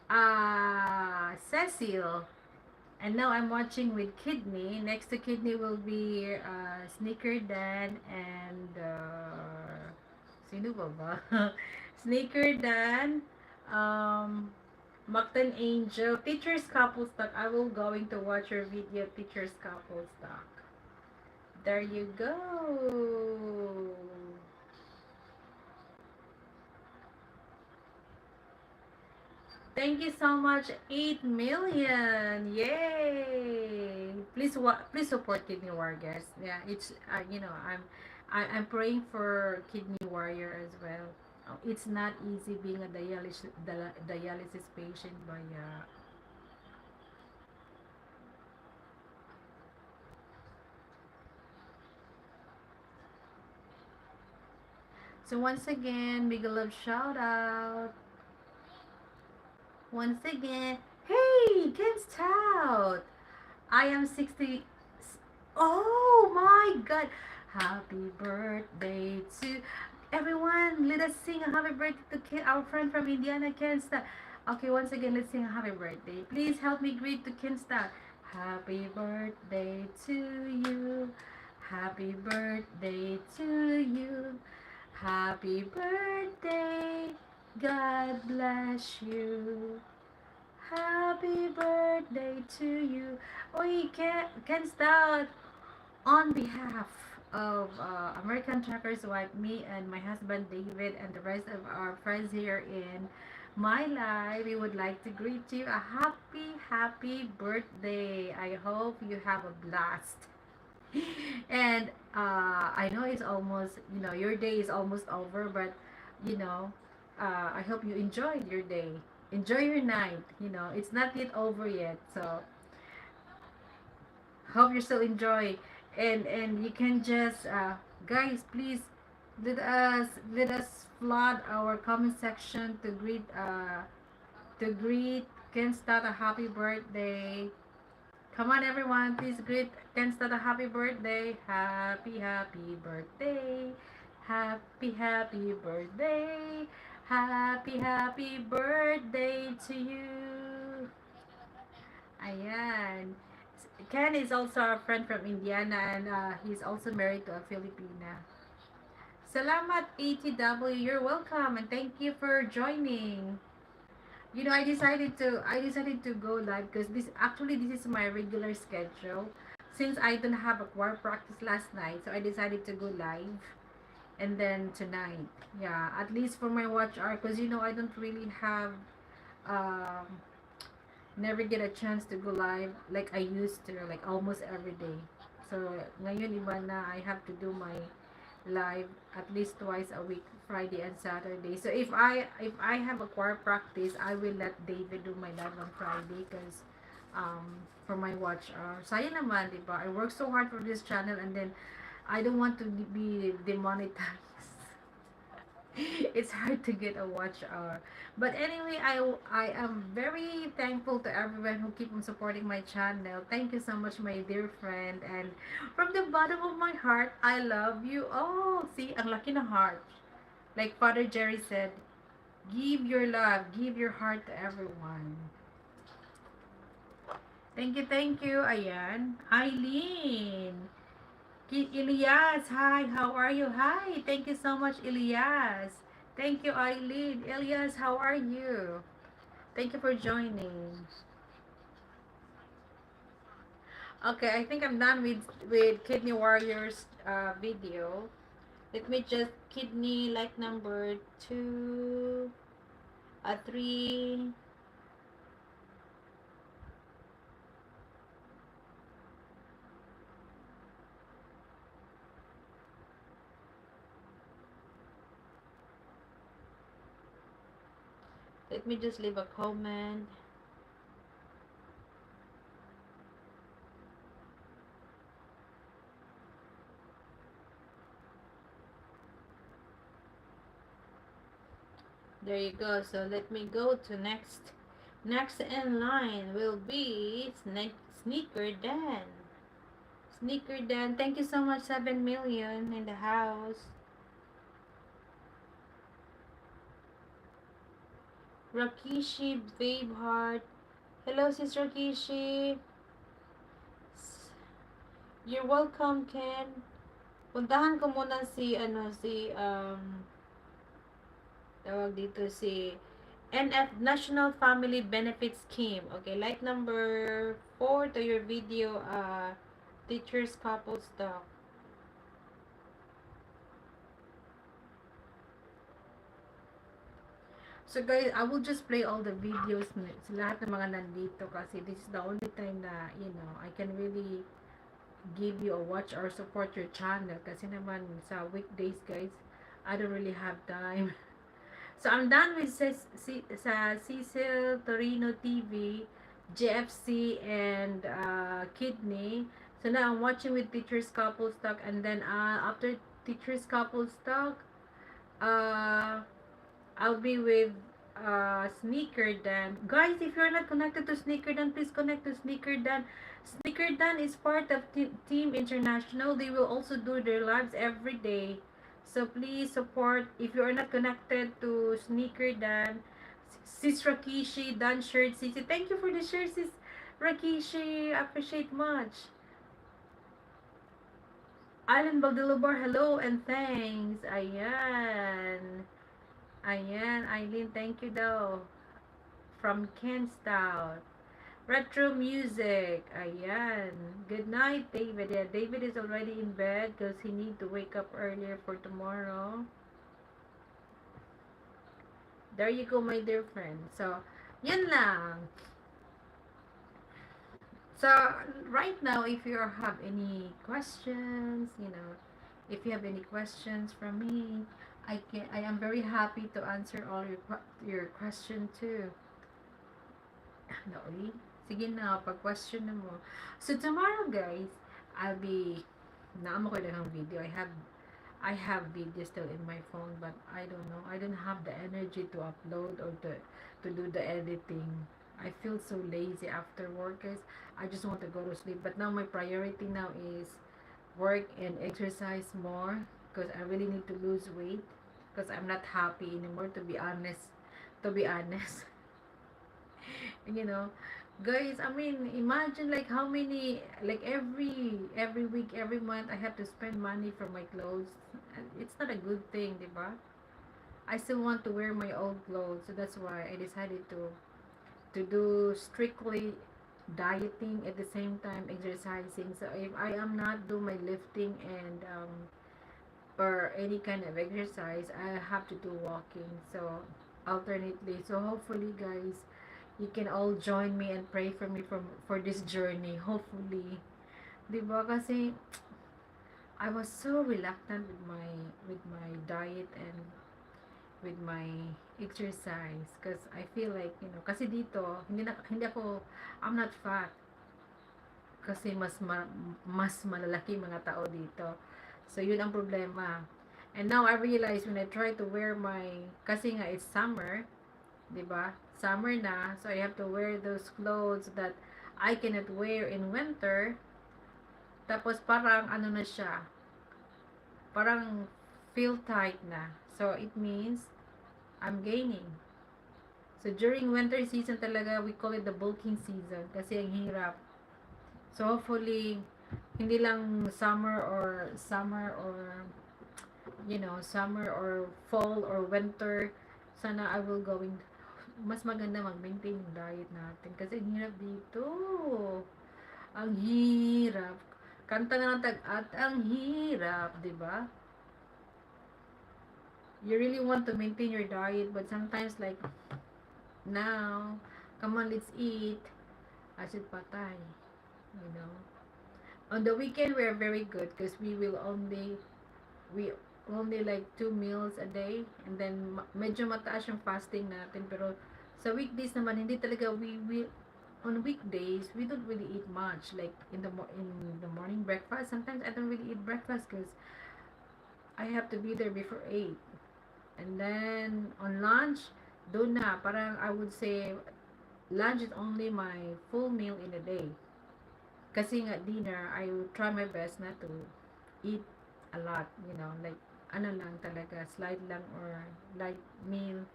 na. Cecil. And now I'm watching with Kidney. Next to Kidney will be Sneaker Dan and sino ba ba? Sneaker Dan, um, Mactan Angel, Teacher's Couple Stock. I will going to watch your video, Teacher's Couple Stock. There you go. Thank you so much, 8 million. Yay! Please support Kidney Warriors. Yeah, it's I'm praying for Kidney Warrior as well. It's not easy being a dialysis patient, but yeah. So once again, big love shout out. Once again, hey, Ken Stout. I am 60. Oh my God. Happy birthday to everyone. Let us sing a happy birthday to our friend from Indiana, Ken Stout. Okay, once again, let's sing a happy birthday. Please help me greet to Ken Stout. Happy birthday to you. Happy birthday to you. Happy birthday. God bless you. Happy birthday to you. We can start on behalf of American Truckers like me and my husband David and the rest of our friends here in my life. We would like to greet you a happy birthday. I hope you have a blast. And I know it's almost, your day is almost over, but you know, I hope you enjoyed your day. Enjoy your night. It's not yet over yet. So hope you still enjoy, and you can just guys, please let us flood our comment section to greet Ken Stott a happy birthday. Come on, everyone, please greet Ken Stott a happy birthday. Happy birthday. Happy birthday. Happy birthday to you. Ayan. Ken is also a friend from Indiana, and he's also married to a Filipina. Salamat ATW, you're welcome, and thank you for joining. I decided to go live because this is my regular schedule. Since I don't have a choir practice last night, so I decided to go live, and then tonight, yeah, at least for my watch hour, because I don't really have um never get a chance to go live like I used to, like almost every day. So ngayon iba na, I have to do my live at least twice a week, Friday and Saturday. So if I have a choir practice, I will let David do my live on Friday because for my watch hour. Sayang naman, di ba? I work so hard for this channel and then I don't want to be demonetized. It's hard to get a watch hour. But anyway, I am very thankful to everyone who keep on supporting my channel. Thank you so much, my dear friend. And from the bottom of my heart, I love you all. See, ang laki ng heart. Like Father Jerry said, give your love, give your heart to everyone. Thank you. Ayan. Eileen. Elias, hi, how are you? Hi, thank you so much, Elias. Thank you, Eileen. Elias, how are you? Thank you for joining. Okay, I think I'm done with Kidney Warriors video. Let me just kidney like number 2, 3. Let me just leave a comment. There you go. So let me go to next. Next in line will be Sneaker Dan. Sneaker Dan, thank you so much. 7 million in the house. Rakishi Babeheart. Hello, Sis Rakishi. You're welcome, Ken. Puntahan ko muna si tawag dito si NF National Family Benefit Scheme. Okay, like number 4 to your video, teachers couple stuff. So guys, I will just play all the videos sa lahat ng mga nandito kasi this is the only time na, I can really give you a watch or support your channel kasi naman sa weekdays guys, I don't really have time. So I'm done with sa Cecil Torino TV, JFC, and Kidney. So now I'm watching with Teachers Couple Stock, and then after Teachers Couple Stock, uh, I'll be with Sneaker Dan. Guys, if you're not connected to Sneaker Dan, please connect to Sneaker Dan. Sneaker Dan is part of Team International. They will also do their lives every day. So please support. If you are not connected to Sneaker Dan, Sis Rakishi, Dan Shirt Sisi. Thank you for the shirt, Sis Rakishi. Appreciate much. Island Baldilobar, hello and thanks. Ayan. Ayan, Eileen, thank you daw. From Ken Stout. Retro music. Ayan. Good night, David. Yeah, David is already in bed because he need to wake up earlier for tomorrow. There you go, my dear friend. So, yan lang. So, right now, if you have any questions, if you have any questions from me, I am very happy to answer all your question too. Nauli. Sige na, pag-question na mo. So, tomorrow, guys, I'll be, naamo ko lang ang video. I have videos still in my phone, but I don't know. I don't have the energy to upload or to do the editing. I feel so lazy after work, guys. I just want to go to sleep. But now, my priority now is work and exercise more because I really need to lose weight because I'm not happy anymore, to be honest. To be honest. you know Guys, I mean, imagine like how many, like every week, every month I have to spend money for my clothes, and it's not a good thing, diba? I still want to wear my old clothes, so that's why I decided to do strictly dieting at the same time exercising. So if I am not do my lifting and or any kind of exercise, I have to do walking, so alternately. So hopefully, guys, you can all join me and pray for me for this journey. Hopefully, 'di ba? Kasi I was so reluctant with my diet and with my exercise because I feel like, kasi dito hindi ako, I'm not fat kasi mas malalaki mga tao dito. So yun ang problema. And now I realize when I try to wear kasi nga it's summer, 'di ba? Summer na, so I have to wear those clothes that I cannot wear in winter. Tapos parang ano na siya, parang feel tight na. So it means I'm gaining. So during winter season talaga, we call it the bulking season kasi ang hirap. So hopefully hindi lang summer or fall or winter, sana I will going mas maganda mag-maintain yung diet natin kasi ang hirap dito. Ang hirap. Kanta na ng tag-at, ang hirap, 'di ba? You really want to maintain your diet, but sometimes like now, come on, let's eat. Asid patay, you know. On the weekend, we are very good because we only like 2 meals a day, and then medyo mataas yung fasting natin, pero sa weekdays naman hindi talaga we on weekdays we don't really eat much, like in the morning breakfast. Sometimes I don't really eat breakfast because I have to be there before 8. And then on lunch, doon na parang I would say lunch is only my full meal in a day. Kasi nga dinner, I will try my best not to eat a lot, like ano lang talaga, slight lang or light meal.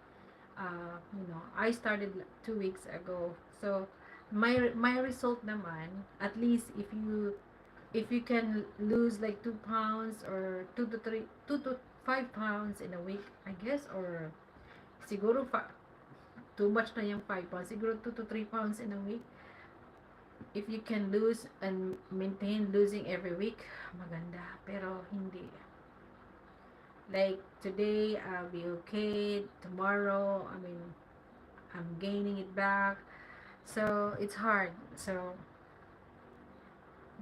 I started 2 weeks ago. So my result naman, at least if you can lose like 2 pounds or 2 to 5 pounds in a week, I guess, or siguro too much na yung 5 pounds, siguro 2 to 3 pounds in a week. If you can lose and maintain losing every week, maganda. Pero hindi. Like today, I'll be okay. Tomorrow, I'm gaining it back. So, it's hard. So,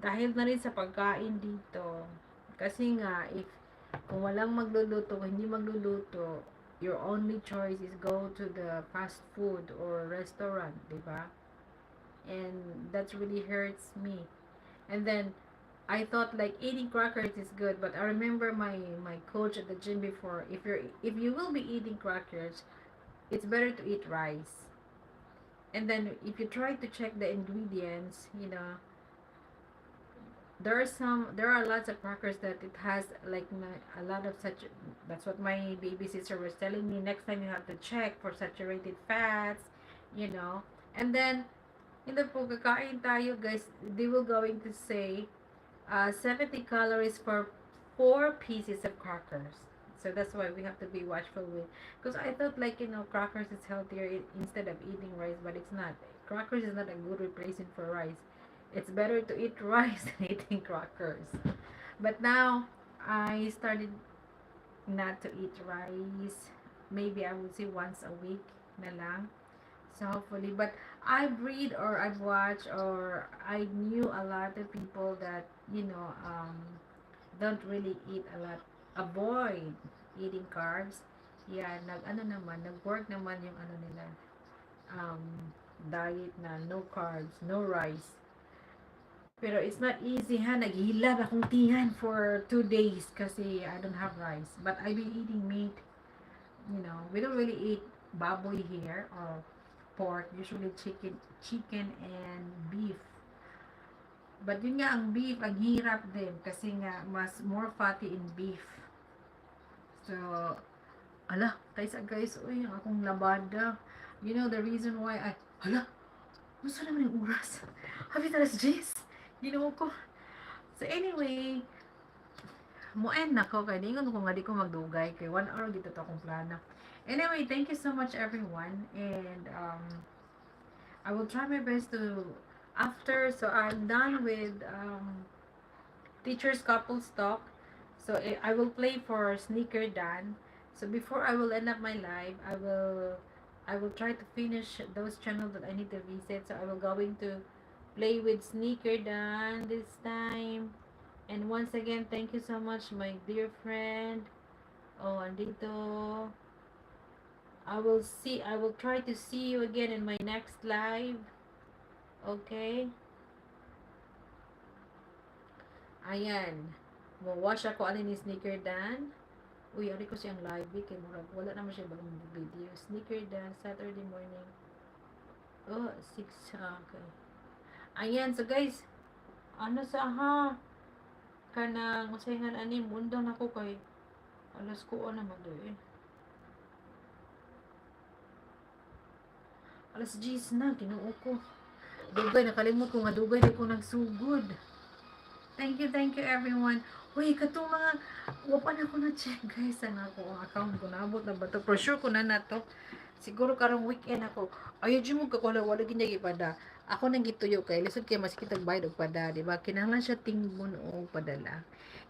dahil na rin sa pagkain dito, kasi nga, kung walang magluluto, hindi magluluto, your only choice is go to the fast food or restaurant, di ba? And that really hurts me. And then I thought like eating crackers is good, but I remember my coach at the gym before, if you will be eating crackers, it's better to eat rice. And then if you try to check the ingredients, there are lots of crackers that it has like a lot of such. That's what my baby sister was telling me. Next time you have to check for saturated fats, you know. And then hindi po kakain tayo guys, they will going to say 70 calories for 4 pieces of crackers. So that's why we have to be watchful with. Because I thought like, crackers is healthier instead of eating rice, but it's not. Crackers is not a good replacement for rice. It's better to eat rice than eating crackers. But now, I started not to eat rice. Maybe I would say once a week na lang. So hopefully, but I've read or I've watched or I knew a lot of people that don't really eat a lot, avoid eating carbs. Yeah, nag-work naman yung nila, um, diet na no carbs, no rice. Pero it's not easy ha, naghilab akong tiyan for 2 days kasi I don't have rice. But I've been eating meat, we don't really eat baboy here or pork, usually chicken and beef. But yun nga, ang beef, ang hirap din kasi nga mas more fatty in beef. So, tayo guys, uy, ang akong labada. You know the reason why gusto naman yung oras. Happy talas, Jess. Ko. So anyway, muend na ko kay ningon ko nga di ko magdugay kay 1 hour dito to akong plano. Anyway, thank you so much everyone, and I will try my best to so I'm done with teachers couples talk. So I will play for Sneaker Dan. So before I will end up my live, I will I will try to finish those channels that I need to reset. So I will going to play with Sneaker Dan this time. And once again, thank you so much, my dear friend. Oh, andito. I will try to see you again in my next live. Okay? Ayan. Mo-watch ako ani ni Sneaker Dan. Uy, ari ko siyang live kay murag wala naman siya bagong video. Sneaker Dan Saturday morning. Oh, 6 okay. Ayan, so guys, ano sa ha kanang masayngan ani mundo na ko kay alas ko na magdo eh. Alas 10 na Ginoo ko. Dugay nakalimot ko nga dugay di ko nagsugod. Thank you everyone. Uy, katong mga wapan ako na check guys ana ko ang account ko naabot na ba to? For sure ko na to. Siguro karong weekend ako. Ayo di mo ka wala gyud ipada. Ako nang gituyo kay lisod kay mas kitag bayad og pada, di ba? Kinahanglan siya tingbon og padala.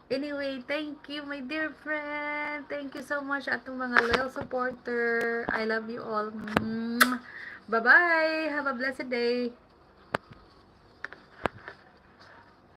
Anyway, thank you my dear friend. Thank you so much atong mga loyal supporter. I love you all. Bye-bye. Have a blessed day.